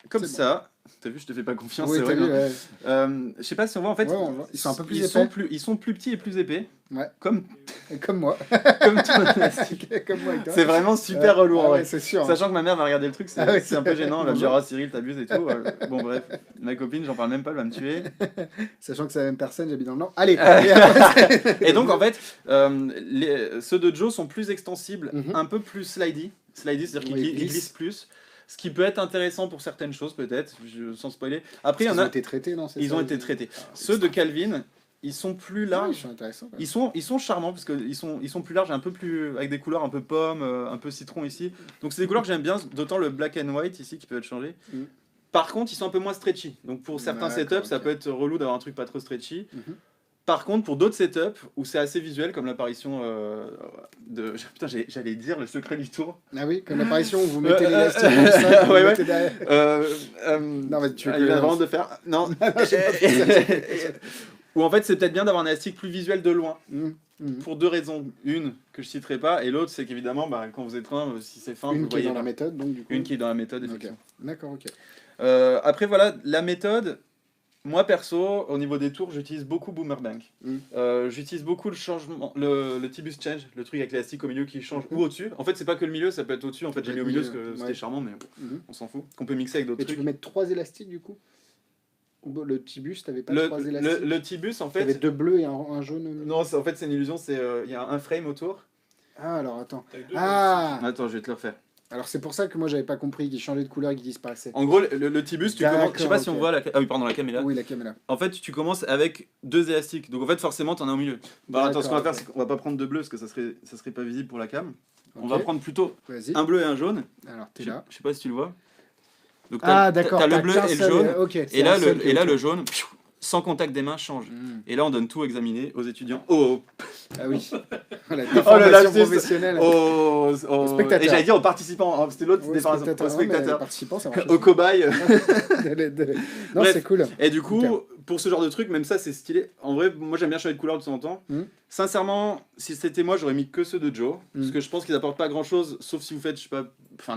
comme C'est ça. T'as vu, je te fais pas confiance, Oui, c'est t'as vrai. vu, non. ouais. Je sais pas si on voit, en fait, Ouais, on voit. Ils sont un peu plus sont épais. ils sont plus petits et plus épais. Ouais. Comme Comme moi. ton élastique. Comme moi et toi. C'est vraiment super relou en Ah vrai. ouais, c'est sûr. Sachant que ma mère va regarder le truc, c'est Ah ouais, c'est un peu gênant. Elle va me Bonjour. dire, ah Cyril, t'abuses et tout. Bon, bref, ma copine, j'en parle même pas, elle va me tuer. Sachant que c'est la même personne, j'habite dans le Nord. Allez. Et donc, en fait, ceux de Joe sont plus extensibles, Mhm. un peu plus slidey. Slidey, c'est-à-dire Oui, qu'ils ils glissent. glissent plus. Ce qui peut être intéressant pour certaines choses, peut-être, sans spoiler. Après, il y en Ils ont a. été traités, non c'est Ils ça ont été traités. Ceux de Calvin, ils sont plus Ah, larges. ils sont intéressants. Ils sont charmants parce qu'ils sont plus larges, un peu plus avec des couleurs un peu pomme, un peu citron ici. Donc c'est des couleurs que j'aime bien, d'autant le black and white ici qui peut être changé. Mhm. Par contre, ils sont un peu moins stretchy. Donc pour certains D'accord, setups, ça ok. peut être relou d'avoir un truc pas trop stretchy. Mhm. Par contre, pour d'autres setups où c'est assez visuel, comme l'apparition de. Putain, j'allais dire le secret du tour. Ah oui, comme l'apparition où vous mettez l'élastique dans le sac, vous Ouais, le ouais. mettez derrière. Non, mais tu il peux- vient vraiment de faire. Non. Ou en fait, c'est peut-être bien d'avoir un élastique plus visuel de loin. Mhm. Mhm. Pour 2 raisons. Une que je citerai pas, et l'autre, c'est qu'évidemment, quand vous êtes un, si c'est fin, vous Une le qui est voyez dans pas. la méthode, donc du coup. Une qui est dans la méthode, Ok. effectivement. D'accord, ok. Après, voilà, la méthode. Moi perso, au niveau des tours, j'utilise beaucoup Boomerang. J'utilise beaucoup le changement, le T-Bus Change, le truc avec l'élastique au milieu qui change ou au-dessus. En fait, c'est pas que le milieu, ça peut être au-dessus. En fait, j'ai mis au milieu parce que c'était charmant, mais Mhm. on s'en fout. Qu'on peut mixer avec d'autres Mais tu trucs. peux mettre 3 élastiques du coup. Le petit bus, t'avais pas 3 élastiques. Le T-Bus, en T'avais fait. 2 bleus et un jaune. au milieu. Non, en fait, c'est une illusion. Il y a un frame autour. Ah, alors attends. T'as deux Ah Attends, je vais te le refaire. Alors c'est pour ça que moi j'avais pas compris qu'il changeait de couleur et qu'il disparaissait. En gros, le T-Bus, tu D'accord, commences. Je sais pas si on ok. voit la. Ah oui, pardon, la caméra. Oui, la caméra. En fait, tu commences avec 2 élastiques. Donc en fait, forcément, t'en as au milieu. Bah, attends, ce qu'on va faire, ok. c'est qu'on va pas prendre 2 bleus parce que ça serait pas visible pour la cam. On Ok. va prendre plutôt Vas-y. un bleu et un jaune. Alors t'es Je là. sais pas si tu le vois. Donc Ah d'accord. t'as le bleu qu'un et le seul, jaune. ok, Et là, le jaune, sans contact des mains, change. Mm. Et là, on donne tout examiner aux étudiants. Oh, Ah oui. Voilà, le déformation lapsus. professionnelle. aux spectateurs. Et j'allais dire aux participants. C'était l'autre Ouais, déformation. Aux spectateurs, non, mais spectateurs. participants, ça marche. Aux cobayes. Non, Bref. c'est cool. Et du coup, Super. pour ce genre de truc, même ça c'est stylé. En vrai, moi j'aime bien changer de couleur de temps en temps. Mm. Sincèrement, si c'était moi, j'aurais mis que ceux de Joe. Parce Mm. que je pense qu'ils apportent pas grand chose, sauf si vous faites, je sais pas,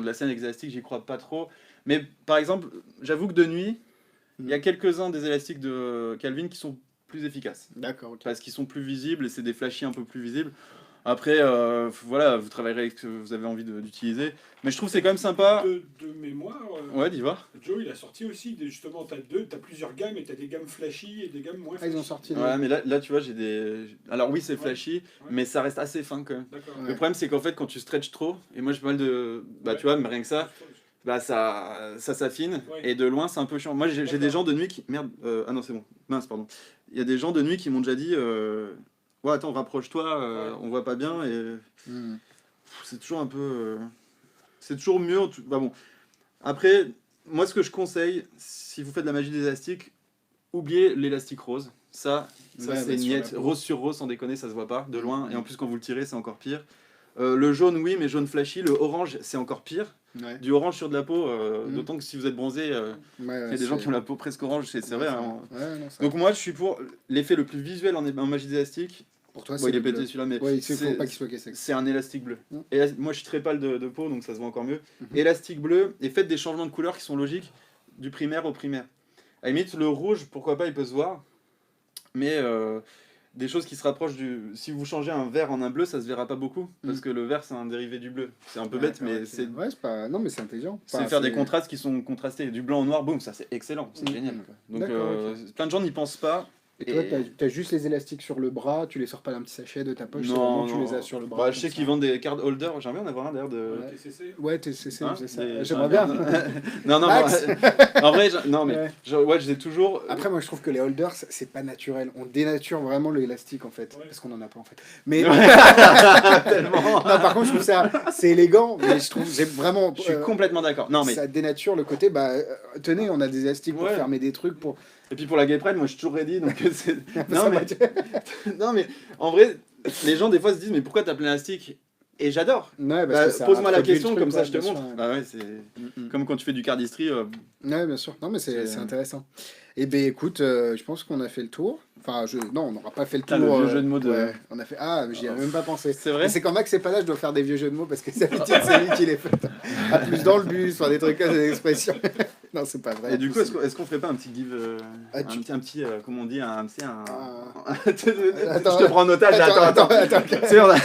de la scène avec des élastiques, j'y crois pas trop. Mais par exemple, j'avoue que de nuit, il y a quelques-uns des élastiques de Calvin qui sont plus efficaces. D'accord, ok. Parce qu'ils sont plus visibles et c'est des flashy un peu plus visibles. Après, voilà, vous travaillerez avec ce que vous avez envie d'utiliser. Mais je trouve que c'est quand même sympa. De mémoire, Ouais, d'y voir. Joe il a sorti aussi, justement, t'as plusieurs gammes et t'as des gammes flashy et des gammes moins Ah, flashy. ils ont sorti. Ouais, mais là tu vois, j'ai des. Alors oui, c'est flashy, Ouais. mais ça reste assez fin quand même. D'accord. Ouais. Le problème, c'est qu'en fait, quand tu stretches trop, et moi j'ai pas mal de. Bah, tu vois, mais rien que ça, bah ça s'affine, Ouais. et de loin, c'est un peu chiant. Moi, j'ai des D'accord. gens de nuit qui. Merde, ah non, c'est bon. Mince, pardon. Il y a des gens de nuit qui m'ont déjà dit ouais, attends, rapproche-toi, on voit pas bien, et. Mm. C'est toujours un peu. C'est toujours mieux. Bah bon. Après, moi, ce que je conseille, si vous faites de la magie des élastiques, oubliez l'élastique rose. Ça Ouais, c'est bah, sur niette. la peau. Rose sur rose, sans déconner, ça se voit pas de loin. Et en plus, quand vous le tirez, c'est encore pire. Le jaune, oui, mais jaune flashy. Le orange, c'est encore pire. Ouais. Du orange sur de la peau, d'autant que si vous êtes bronzé, il y a des gens qui ont la peau presque orange, c'est vrai. Hein. Donc moi, je suis pour l'effet le plus visuel en magie d'élastique. Pour toi, il est pété celui-là, mais c'est un élastique bleu. Et moi, je suis très pâle de peau, donc ça se voit encore mieux. Élastique bleu, et faites des changements de couleur qui sont logiques du primaire au primaire. À la limite, le rouge, pourquoi pas, il peut se voir, mais des choses qui se rapprochent du... Si vous changez un vert en un bleu, ça se verra pas beaucoup, parce que le vert, c'est un dérivé du bleu. C'est un peu bête, mais c'est... Ouais, c'est pas... Non, mais c'est intelligent. C'est faire des contrastes qui sont contrastés. Du blanc au noir, boum, ça c'est excellent, c'est génial. Donc plein de gens n'y pensent pas. Et toi, t'as juste les élastiques sur le bras, tu les sors pas d'un petit sachet de ta poche, non, tu les as sur le bras. Je sais qu'ils vendent des card holders, j'aimerais bien en avoir un d'ailleurs de... TCC. Ouais, TCC, hein, c'est ça. J'aimerais bien. non, en vrai, non, mais je les ai toujours... Après, moi je trouve que les holders, c'est pas naturel. On dénature vraiment l'élastique en fait, parce qu'on en a pas en fait. Mais... Tellement. Non, par contre, je trouve ça, c'est élégant, mais je trouve, j'ai vraiment... Je suis complètement d'accord. Non, mais... Ça dénature le côté, tenez, on a des élastiques pour fermer des trucs, pour... Et puis pour la Gay Pride, moi je suis toujours ready, donc c'est... non mais en vrai, les gens des fois se disent mais pourquoi t'as plein d'élastique? Et j'adore. Ouais, pose-moi la question, comme ça je te bien montre. sûr, ouais. Bah ouais, c'est comme quand tu fais du cardistry. Ouais, bien sûr. Non, mais c'est intéressant. Eh bien, écoute, je pense qu'on a fait le tour. Enfin, non, on n'aura pas fait le tour. Le vieux jeu de mots de... Ouais, on a fait... Ah, j'y avais même pas pensé. C'est vrai. C'est quand Max c'est pas là, je dois faire des vieux jeux de mots parce que c'est l'habitude, c'est lui qui les fait. À plus dans le bus, enfin des trucs comme des expressions. Non, c'est pas vrai. Et du coup, est-ce qu'on ferait pas un petit give... un petit comment on dit, je te prends en otage. Attends. C'est vrai.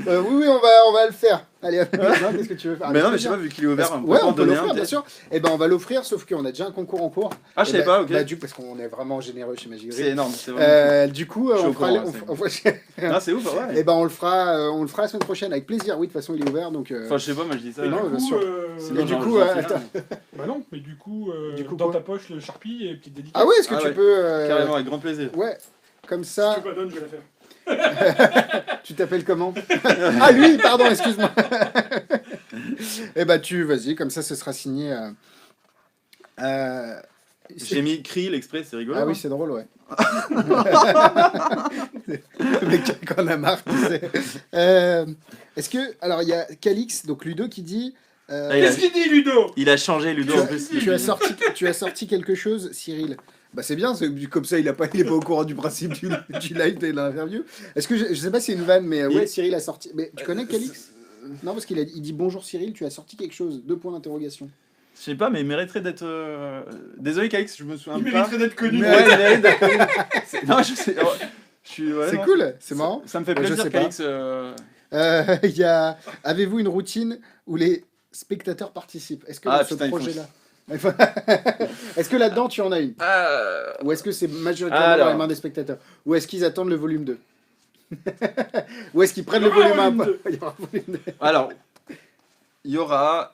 Oui, on va le faire. Allez, qu'est-ce que tu veux faire? Mais non, mais je sais pas, vu qu'il est ouvert, on peut l'offrir, bien sûr. Et ben on va l'offrir, sauf qu'on a déjà un concours en cours. Ah, je savais pas, ok. Parce qu'on est vraiment généreux chez Magic Grip. C'est énorme, c'est vraiment... Du coup, on fera... Ah, c'est ouf, ouais. Et ben on le fera la semaine prochaine avec plaisir. Oui, de toute façon, il est ouvert, donc... Enfin, je sais pas, moi je dis ça. Non, bien sûr. Et du coup, attends. Bah non, mais du coup dans ta poche, le Sharpie et petite dédicace. Ah oui, est-ce que tu peux... Carrément, avec grand plaisir. Ouais, comme ça... Si tu me la donnes, je vais la faire. Tu t'appelles comment? Ah lui, pardon, excuse-moi. Eh ben vas-y, comme ça ce sera signé. J'ai mis cri l'exprès, c'est rigolo. Ah oui, c'est drôle, ouais. Le mec qui en a marre, tu sais. Est-ce que... Alors il y a Calix, donc Ludo qui dit... Qu'est-ce qu'il dit, Ludo? Il a changé, Ludo, en plus. Tu as sorti quelque chose, Cyril. Bah c'est bien, comme ça il est pas au courant du principe du live et de l'interview. Est-ce que je sais pas si c'est une vanne, mais ouais, Cyril a sorti. Mais tu connais Calix? Non, parce qu'il dit bonjour Cyril, tu as sorti quelque chose. 2 points d'interrogation. Je sais pas, mais il mériterait d'être. Désolé Calix, je me souviens pas. Il mériterait d'être connu. Ouais, il mérite d'être connu. Non, je sais. C'est cool, c'est marrant. Ça me fait plaisir, Calix. Il y a. Avez-vous une routine où les spectateurs participent? Est-ce que dans ce projet-là. Est-ce que là-dedans tu en as une? Ou est-ce que c'est majoritairement dans les mains des spectateurs? Ou est-ce qu'ils attendent le volume 2? Ou est-ce qu'ils prennent le volume 1? Alors, il y aura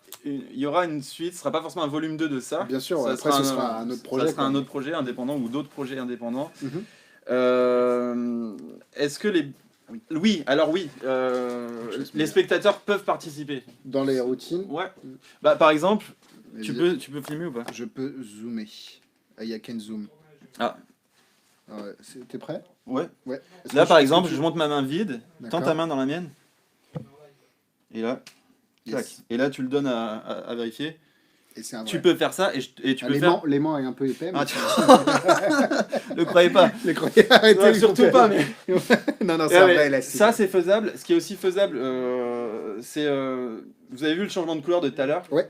une suite, ce sera pas forcément un volume 2 de ça. Bien sûr, après ce sera un autre projet. Ça sera un autre projet indépendant ou d'autres projets indépendants. Est-ce que les... Oui, alors oui, les spectateurs peuvent participer. Dans les routines? Ouais. Bah, par exemple... Tu peux filmer ou pas? Je peux zoomer. Il y a Ken Zoom. Ah. T'es prêt? Ouais. Là, par exemple, je monte ma main vide. Tends ta main dans la mienne. Et là, clac. Et là, tu le donnes à vérifier. Et c'est un vrai. Tu peux faire ça et tu peux faire... L'aimant est un peu épais. Mais... Le croyez pas. Arrêtez, surtout pas, mais... non, c'est un vrai élastique. Ça, c'est faisable. Ce qui est aussi faisable, c'est... Vous avez vu le changement de couleur de tout à l'heure? Ouais.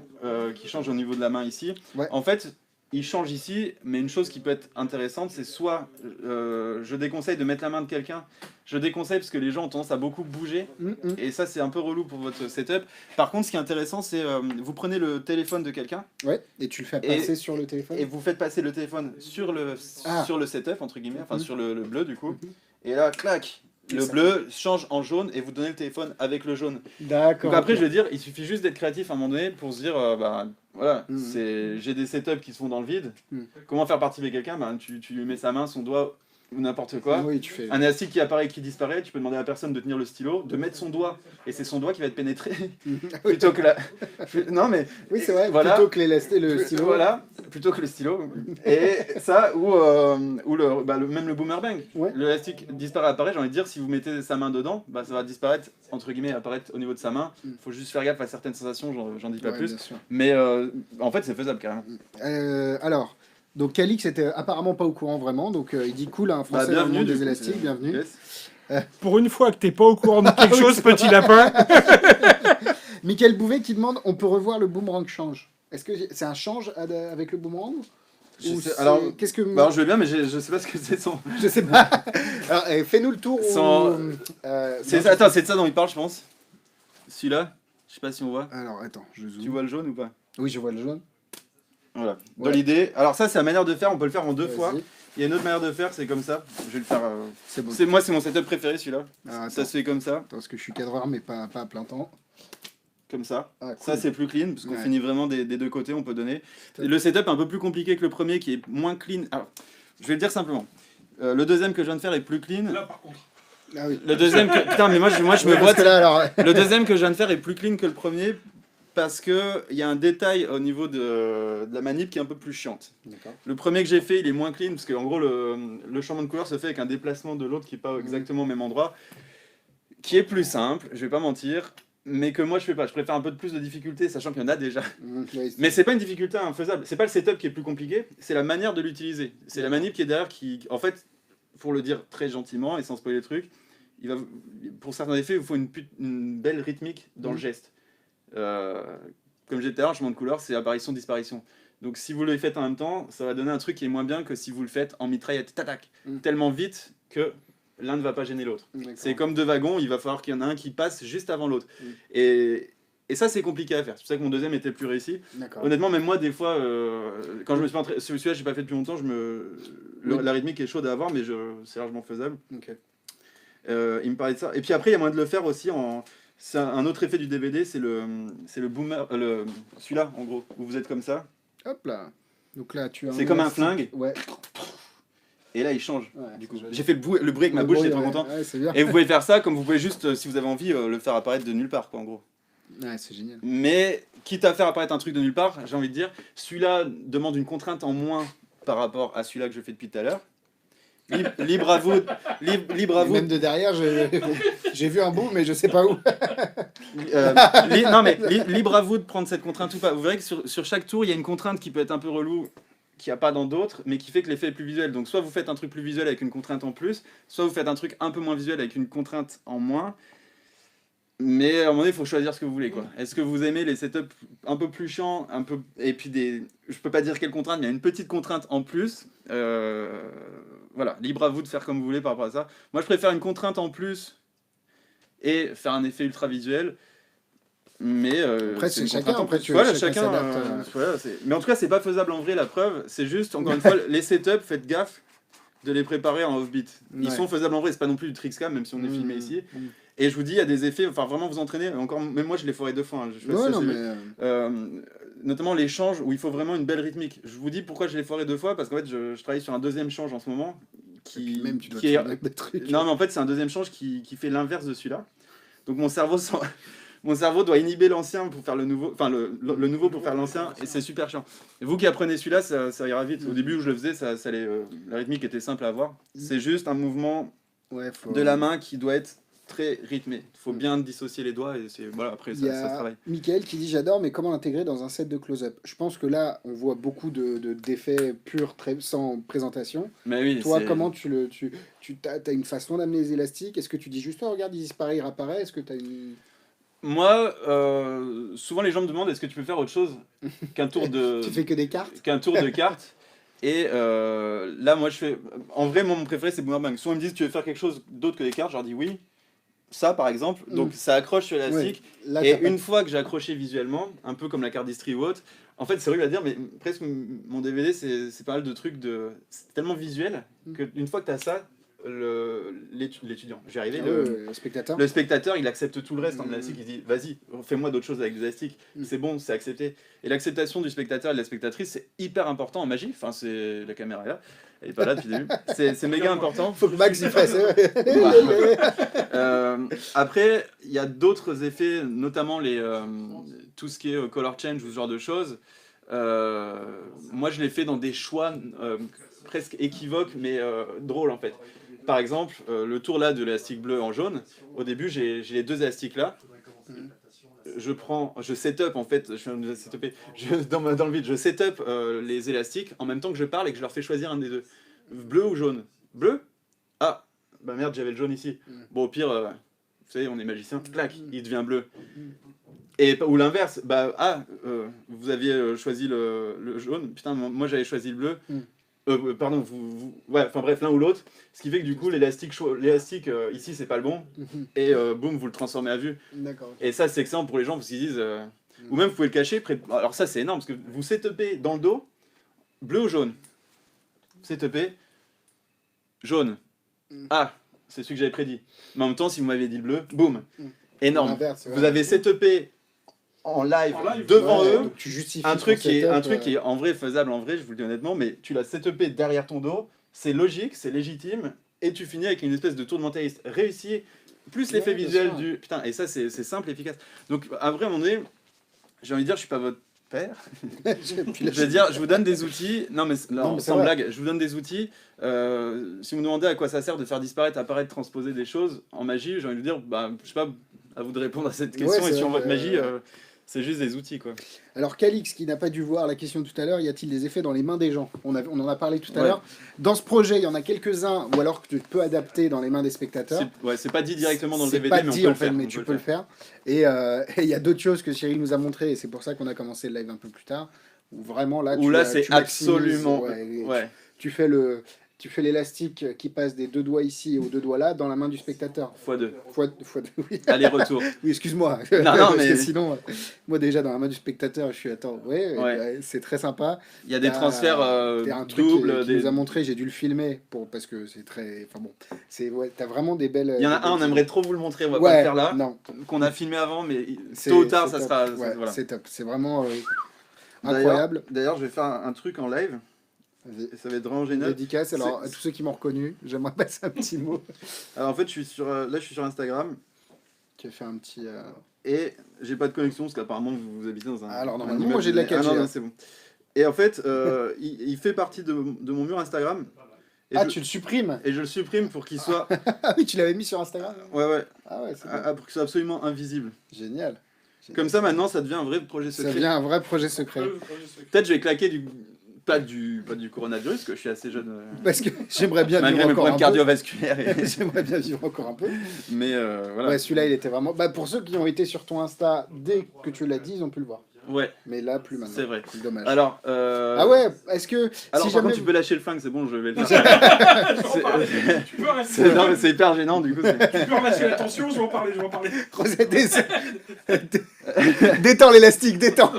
Qui change au niveau de la main ici. Ouais. En fait, il change ici, mais une chose qui peut être intéressante, c'est soit je déconseille de mettre la main de quelqu'un. Je déconseille parce que les gens ont tendance à beaucoup bouger. Et ça, c'est un peu relou pour votre setup. Par contre, ce qui est intéressant, c'est vous prenez le téléphone de quelqu'un. Ouais, et tu le fais passer sur le téléphone. Et vous faites passer le téléphone sur le setup, entre guillemets, enfin sur le bleu du coup. Et là, clac, le bleu change en jaune et vous donnez le téléphone avec le jaune. D'accord. Donc après, je veux dire, il suffit juste d'être créatif à un moment donné pour se dire, voilà, j'ai des setups qui se font dans le vide. Comment faire participer quelqu'un? Tu lui mets sa main, son doigt ou n'importe quoi. Oui, tu fais... Un élastique qui apparaît et qui disparaît, tu peux demander à la personne de tenir le stylo, de mettre son doigt, et c'est son doigt qui va être pénétré plutôt que la... Non mais... Oui, c'est vrai, voilà. plutôt que le stylo. Voilà, plutôt que le stylo. Et ça, ou même le boomerang. Ouais. L'élastique disparaît, apparaît. J'ai envie de dire, si vous mettez sa main dedans, bah, ça va disparaître, entre guillemets, apparaître au niveau de sa main. Il faut juste faire gaffe à certaines sensations, j'en dis pas plus. Mais en fait, c'est faisable carrément. Alors, donc Calix était apparemment pas au courant vraiment. Donc il dit cool, un français dans le monde des élastiques, bienvenue. Yes. Pour une fois que t'es pas au courant de quelque chose, petit lapin. Michael Bouvet qui demande, on peut revoir le boomerang change. Est-ce que c'est un change avec le boomerang? Alors, qu'est-ce que... je veux bien, mais je sais pas ce que c'est son... Je sais pas. Alors, fais-nous le tour. Attends, c'est de ça dont il parle, je pense. Celui-là, je sais pas si on voit. Alors, attends, je zoome. Tu vois le jaune ou pas? Oui, je vois le jaune. Voilà, dans l'idée. Alors ça, c'est la manière de faire, on peut le faire en 2 fois. Il y a une autre manière de faire, c'est comme ça. Je vais le faire... C'est bon. Moi, c'est mon setup préféré, celui-là. Ça se fait comme ça. Parce que je suis cadreur, mais pas à plein temps. Comme ça. Ah, cool. Ça, c'est plus clean, parce qu'on finit vraiment des 2 côtés, on peut donner. Le setup est un peu plus compliqué que le premier, qui est moins clean. Alors, je vais le dire simplement. Le deuxième que je viens de faire est plus clean. Là, par contre. Ah oui. Le deuxième que... Putain, mais moi je me vois... Alors... Le deuxième que je viens de faire est plus clean que le premier, parce qu'il y a un détail au niveau de la manip qui est un peu plus chiante. Le premier que j'ai fait, il est moins clean, parce qu'en gros, le changement de couleur se fait avec un déplacement de l'autre qui n'est pas exactement au même endroit, qui est plus simple, je vais pas mentir, mais que moi je fais pas. Je préfère un peu de plus de difficulté, sachant qu'il y en a déjà. Mais c'est pas une difficulté infaisable, c'est pas le setup qui est plus compliqué, c'est la manière de l'utiliser. C'est la manip qui est derrière qui, en fait, pour le dire très gentiment et sans spoiler le truc, pour certains effets, il faut une belle rythmique dans le geste. Comme j'ai dit tout à l'heure, changement de couleur, c'est apparition-disparition. Donc si vous le faites en même temps, ça va donner un truc qui est moins bien que si vous le faites en mitraillette, tellement vite que l'un ne va pas gêner l'autre. C'est comme 2 wagons, il va falloir qu'il y en a un qui passe juste avant l'autre. Et ça, c'est compliqué à faire. C'est pour ça que mon deuxième était plus réussi. Honnêtement, même moi, des fois, quand je me suis entraîné, celui-là, j'ai pas fait depuis longtemps, la rythmique est chaude à avoir, mais c'est largement faisable. Il me parlait de ça. Et puis après, il y a moyen de le faire aussi en... C'est un autre effet du DVD, c'est le boomer, celui-là en gros, où vous êtes comme ça. Hop là. Donc là, tu as. C'est comme un flingue. Ouais. Et là, il change. Du coup, j'ai fait le bruit avec ma bouche, j'étais trop content. Bien. Et vous pouvez faire ça comme vous pouvez juste, si vous avez envie, le faire apparaître de nulle part, quoi, en gros. Ouais, c'est génial. Mais quitte à faire apparaître un truc de nulle part, j'ai envie de dire, celui-là demande une contrainte en moins par rapport à celui-là que je fais depuis tout à l'heure. Libre à vous. Même de derrière, j'ai vu un bout, mais je sais pas où. Non, mais libre à vous de prendre cette contrainte ou pas. Vous verrez que sur chaque tour, il y a une contrainte qui peut être un peu relou, qu'il n'y a pas dans d'autres, mais qui fait que l'effet est plus visuel. Donc soit vous faites un truc plus visuel avec une contrainte en plus, soit vous faites un truc un peu moins visuel avec une contrainte en moins. Mais à un moment donné, il faut choisir ce que vous voulez, quoi. Est-ce que vous aimez les setups un peu plus chiants, et puis je peux pas dire quelle contrainte, mais il y a une petite contrainte en plus. Voilà, libre à vous de faire comme vous voulez par rapport à ça. Moi, je préfère une contrainte en plus et faire un effet ultra visuel. Mais après, c'est chacun. Mais en tout cas, c'est pas faisable en vrai, la preuve. C'est juste, encore une fois, les setups, faites gaffe de les préparer en off-beat. Ils sont faisables en vrai, c'est pas non plus du trickscam, même si on est filmé ici. Et je vous dis, il y a des effets, enfin vraiment vous entraîner, encore, même moi je l'ai foré 2 fois. Notamment les changes où il faut vraiment une belle rythmique. Je vous dis pourquoi je l'ai foré 2 fois, parce qu'en fait je travaille sur un deuxième change en ce moment. Même tu dois te faire des trucs. Non mais en fait c'est un deuxième change qui fait l'inverse de celui-là. Donc mon cerveau doit inhiber l'ancien pour faire le nouveau, enfin le nouveau pour faire l'ancien, et c'est super chiant. Et vous qui apprenez celui-là, ça ira vite. Au début où je le faisais, la rythmique était simple à avoir. C'est juste un mouvement de la main qui doit être très rythmé. Il faut bien dissocier les doigts et voilà, après ça se travaille. Michael qui dit j'adore, mais comment l'intégrer dans un set de close-up? Je pense que là on voit beaucoup d'effets purs sans présentation. Mais oui, toi comment tu as une façon d'amener les élastiques? Est-ce que tu dis juste oh, regarde il disparaît, il réapparaît? Est-ce que tu as une... Moi, souvent les gens me demandent est-ce que tu peux faire autre chose qu'un tour de... Tu fais que des cartes? Qu'un tour de cartes. Et là moi je fais... En vrai mon préféré c'est Boomerang. Souvent ils me disent tu veux faire quelque chose d'autre que des cartes? Je leur dis oui. Ça par exemple, donc ça accroche sur l'élastique, et une fois que j'ai accroché visuellement, un peu comme la carte d'Istrie ou autre, en fait c'est horrible à dire, mais presque mon DVD c'est pas mal de trucs c'est tellement visuel, qu'une fois que tu as ça, l'étudiant, j'y arrivais, le spectateur il accepte tout le reste en élastique, il dit vas-y, fais-moi d'autres choses avec l'élastique, c'est bon, c'est accepté. Et l'acceptation du spectateur et de la spectatrice c'est hyper important en magie, enfin c'est la caméra est là. Elle est pas là depuis le début. C'est méga important. Faut que Max y fasse. Après, il y a d'autres effets, notamment tout ce qui est color change ou ce genre de choses. moi je l'ai fait dans des choix presque équivoques, mais drôles en fait. Par exemple, le tour là de l'élastique bleu en jaune, au début j'ai les deux élastiques là. Je setup en fait, dans le vide, je setup les élastiques en même temps que je parle et que je leur fais choisir un des deux. Bleu ou jaune? Bleu? Ah, bah merde, j'avais le jaune ici. Bon, au pire, vous savez, on est magicien, clac, il devient bleu. Ou l'inverse, vous aviez choisi le jaune, putain, moi j'avais choisi le bleu. Pardon, ouais, enfin bref, l'un ou l'autre. Ce qui fait que du coup, l'élastique ici, c'est pas le bon. Et boum, vous le transformez à vue. Et ça, c'est excellent pour les gens parce qu'ils disent. Ou même, vous pouvez le cacher. Alors, ça, c'est énorme parce que vous setupez dans le dos, bleu ou jaune. Setupez, jaune. Ah, c'est celui que j'avais prédit. Mais en même temps, si vous m'aviez dit le bleu, boum, énorme. Vous avez setupé en live devant eux, tu justifies un truc qui est en vrai faisable, en vrai, je vous le dis honnêtement, mais tu l'as setupé derrière ton dos, c'est logique, c'est légitime, et tu finis avec une espèce de tour de mentaliste réussi, plus l'effet visuel du... Putain, et ça, c'est simple, efficace. Donc, à vrai moment donné, j'ai envie de dire, je suis pas votre père. Je veux dire, je vous donne des outils, sans blague, je vous donne des outils. Si vous me demandez à quoi ça sert de faire disparaître, apparaître, transposer des choses en magie, j'ai envie de dire, je sais pas, à vous de répondre à cette question, et sur votre magie... c'est juste des outils, quoi. Alors, Calix, qui n'a pas dû voir la question tout à l'heure, y a-t-il des effets dans les mains des gens? On en a parlé tout à l'heure. Dans ce projet, il y en a quelques-uns, ou alors que tu peux adapter dans les mains des spectateurs. C'est pas dit directement dans le DVD, mais on peut le faire. Mais tu peux le faire. Et il y a d'autres choses que Cyril nous a montrées, et c'est pour ça qu'on a commencé le live un peu plus tard, où vraiment, là, c'est absolument... Tu fais l'élastique qui passe des deux doigts ici aux deux doigts là dans la main du spectateur. x2. Oui. Aller-retour. Oui, excuse-moi. Non, parce mais... que sinon, moi déjà dans la main du spectateur, je suis c'est très sympa. Il y a des transferts doubles. Qui nous a montré, j'ai dû le filmer parce que c'est très. Enfin bon, t'as vraiment des belles. Il y en a un, on aimerait trop vous le montrer, on va pas le faire là. Non. Qu'on a filmé avant, mais tôt ou tard, ça sera. Voilà. C'est top. C'est vraiment incroyable. D'ailleurs, je vais faire un truc en live. Et ça va être vraiment génial. Dédicace, alors à tous ceux qui m'ont reconnu, j'aimerais passer un petit mot. Alors en fait, je suis sur Instagram. Qui a fait un petit... Et j'ai pas de connexion parce qu'apparemment vous habitez dans un... Alors normalement, moi j'ai de la 4G. Non, c'est bon. Et en fait, il fait partie de mon mur Instagram. Tu le supprimes? Et je le supprime pour qu'il soit... Ah oui, tu l'avais mis sur Instagram? Ouais. Ah ouais, c'est pour qu'il soit absolument invisible. Génial. Comme ça, maintenant, ça devient un vrai projet secret. Ça devient un vrai projet secret. Peut-être je vais claquer pas du coronavirus, parce que je suis assez jeune. Parce que j'aimerais bien vivre encore un peu. Cardiovasculaire. J'aimerais bien vivre encore un peu. Mais voilà. Ouais, celui-là, il était vraiment... pour ceux qui ont été sur ton Insta, dès que tu l'as dit, ils ont pu le voir. Ouais. Mais là, plus maintenant. C'est vrai. C'est dommage. Alors, ah ouais, est-ce que... Alors, si jamais tu peux lâcher le flingue, c'est bon, je vais le faire. Tu peux rester. Non, mais c'est hyper gênant, du coup. Tu peux relâcher la tension, je vais en parler. Détends l'élastique, détends.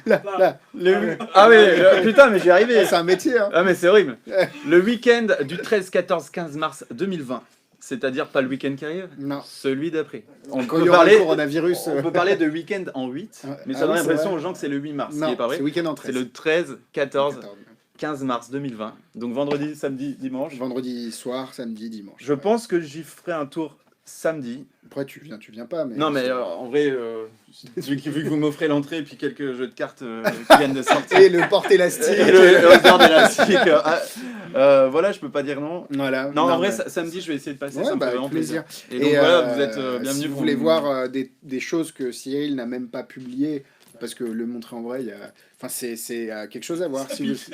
Là. Ah oui, putain, mais j'y arrivé. C'est un métier, hein. Ah, mais c'est horrible. Le week-end du 13, 14, 15 mars 2020. C'est-à-dire pas le week-end qui arrive, celui d'après. Quand il y aura le coronavirus. On peut parler de week-end en 8, mais ça donne l'impression aux gens que c'est le 8 mars, ce qui est pas vrai. C'est week-end en 13. C'est le 13, 14, 15 mars 2020. Donc vendredi, samedi, dimanche. Vendredi soir, samedi, dimanche. Je pense que j'y ferai un tour samedi. Après, tu viens pas. Mais non, mais en vrai, vu que vous m'offrez l'entrée et puis quelques jeux de cartes qui viennent de sortir. Et le porte-élastique. Et le hauteur d'élastique. Voilà, je peux pas dire non. Voilà. Non, en vrai, samedi, je vais essayer de passer. Ouais, ça me fait vraiment plaisir. Et donc voilà, vous êtes bienvenus. Si vous voulez voir des choses que Cyril n'a même pas publiées, parce que le montrer en vrai, c'est quelque chose à voir.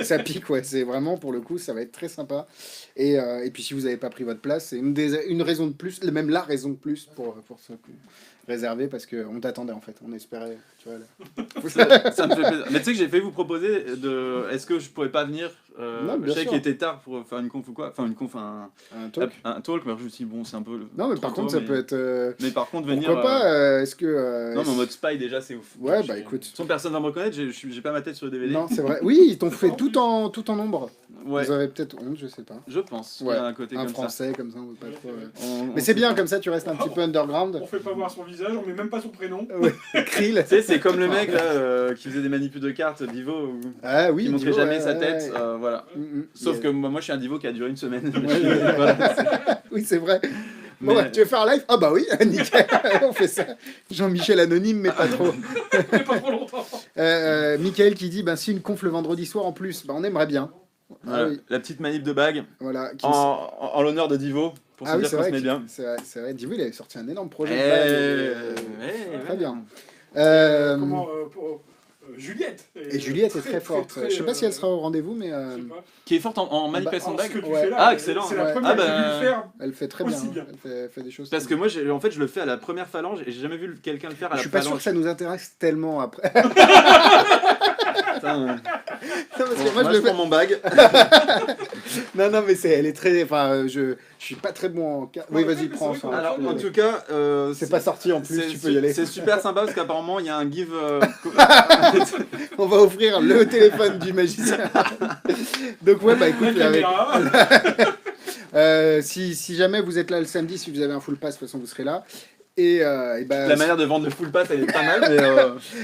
Ça pique, ouais. C'est vraiment, pour le coup, ça va être très sympa. Et puis, si vous n'avez pas pris votre place, c'est une raison de plus, même la raison de plus pour se réserver, parce qu'on t'attendait, en fait. On espérait, tu vois. Ça me fait plaisir. Mais tu sais que j'ai failli vous proposer est-ce que je pourrais pas venir je sais qu'il était tard pour faire une conf ou quoi. Enfin, une conf, un talk. Un talk, mais je me suis dit, bon, c'est un peu... Non, mais par contre, ça peut être... Mais par contre, venir... Pourquoi pas est-ce que... Non, mais en mode spy, déjà, c'est ouf. Ouais, bah écoute... Sans personne va me reconnaître, j'ai pas ma tête sur le DVD. Non, c'est vrai. Oui, ils t'ont fait tout en ombre. Ouais. Vous avez peut-être honte, je sais pas. Je pense. Ouais. Il y a un côté comme français, comme ça, on veut pas trop... Mais c'est bien, comme ça, tu restes un petit peu underground. On fait pas voir son visage, on met même pas son prénom. Ouais. Krill. Tu sais, c'est comme le mec là qui faisait des manipules de cartes, Divo, qui montrait jamais sa tête. Voilà. Sauf que moi, je suis un Divo qui a duré une semaine. Oui, c'est vrai. Bon, Mais- ouais, tu veux faire un live? Ah bah oui, nickel, on fait ça. Jean-Michel anonyme, mais pas trop. Mais pas trop longtemps. Michael qui dit, si une conf le vendredi soir en plus, on aimerait bien. Voilà, Ah oui, la petite manip de bague voilà. en l'honneur de Divo, pour Ah se oui, dire c'est qu'on se vrai, met bien. c'est vrai. Dis-vous, il avait sorti un énorme projet. de Eh, blague, très ouais. bien. Comment pour Juliette. Et Juliette est très forte. Je sais pas si elle sera au rendez-vous, mais je sais pas. Qui est forte en manipulation de Alors, ce bague. que tu Ouais. fais là, Ah, excellent. C'est la Ouais. première Ah, que j'ai bah, vu faire. elle fait très bien. Aussi bien. Elle fait des choses. Parce que moi, en fait, je le fais à la première phalange et j'ai jamais vu quelqu'un le faire à je la suis pas sûr phalange. que ça nous intéresse tellement après. Putain, Non, parce que bon, moi, moi, je je le prends mon bague. Non, mais elle est très. Enfin, je suis pas très bon en. Oui, vas-y, prends. c'est ça. vrai qu'on Alors, Ouais. en tout cas, C'est pas sorti en plus, tu peux y aller. C'est super sympa parce qu'apparemment, il y a un give. On va offrir le téléphone du magicien. Donc, ouais, écoute, La avec- caméra. si jamais vous êtes là le samedi, si vous avez un full pass, de toute façon, vous serez là. Et La manière de vendre le full pass, elle est pas mal, mais.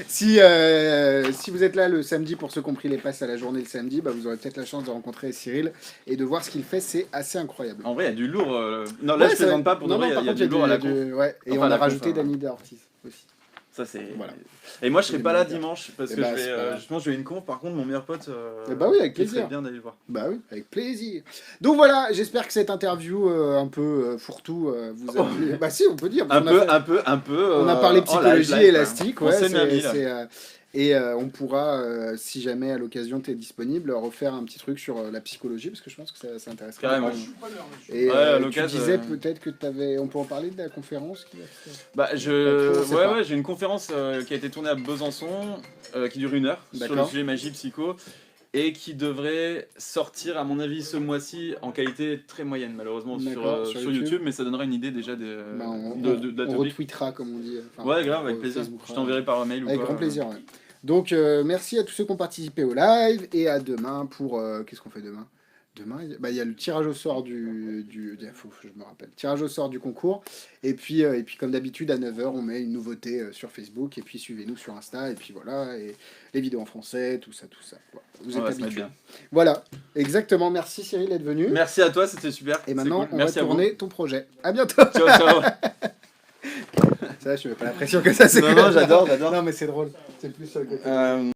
si vous êtes là le samedi, pour ceux qui ont pris les passes à la journée le samedi, vous aurez peut-être la chance de rencontrer Cyril et de voir ce qu'il fait, c'est assez incroyable. En vrai, il y a du lourd. Non, là, Ouais, je c'est plaisante vrai. pas pour de Non, vrai, non, il y a par du contre, lourd à la con. ouais, et Enfin, on à la a conf, rajouté hein. Danny Ortiz aussi. Ça, c'est. Voilà. Et moi, je serai C'est pas là bien. dimanche parce Eh que ben, je c'est pas vais. grave. Justement, je vais à une conf. Par contre, mon meilleur pote. Eh ben oui, avec il serait plaisir. bien d'aller le voir. Bah oui, avec plaisir. Donc voilà, j'espère que cette interview un peu fourre-tout vous a plu. Bah si, on peut dire. parce qu'on a fait- Un peu. On a parlé psychologie live, élastique, on ouais, s'est bien mis, là. et on pourra, si jamais à l'occasion tu es disponible, refaire un petit truc sur la psychologie, parce que je pense que ça intéresserait. Carrément. Je suis pas là. Et Ouais, à tu l'occasion, disais peut-être que tu avais... On peut en parler de la conférence qui va se faire. Bah, Pas trop, on sait pas. j'ai une conférence qui a été tournée à Besançon, qui dure 1 heure, sur le D'accord. sujet magie psycho, et qui devrait sortir, à mon avis, ce mois-ci, en qualité très moyenne, malheureusement, D'accord, sur sur YouTube, mais ça donnera une idée déjà de On la topic. retweetera, comme on dit. Enfin, Ouais, grave, avec on plaisir. Facebookera. Je t'enverrai par mail ou Avec quoi. grand plaisir, ouais. Donc, merci à tous ceux qui ont participé au live, et à demain pour... Qu'est-ce qu'on fait demain? Demain, il y a le tirage au sort faut que je me rappelle. Tirage au sort du concours. Et puis comme d'habitude, à 9h, on met une nouveauté sur Facebook. Et puis, suivez-nous sur Insta. Et puis voilà. Et les vidéos en français, tout ça. Voilà. Vous On êtes va se mettre habitués. bien. Voilà. Exactement. Merci Cyril d'être venu. Merci à toi, c'était super. Et c'est maintenant, cool. on va Merci à vous. tourner ton projet. À bientôt. Ciao, ciao. Ça, je mets pas la pression que ça. C'est Non, que- non, j'adore. Non, mais c'est drôle. C'est plus sur le côté.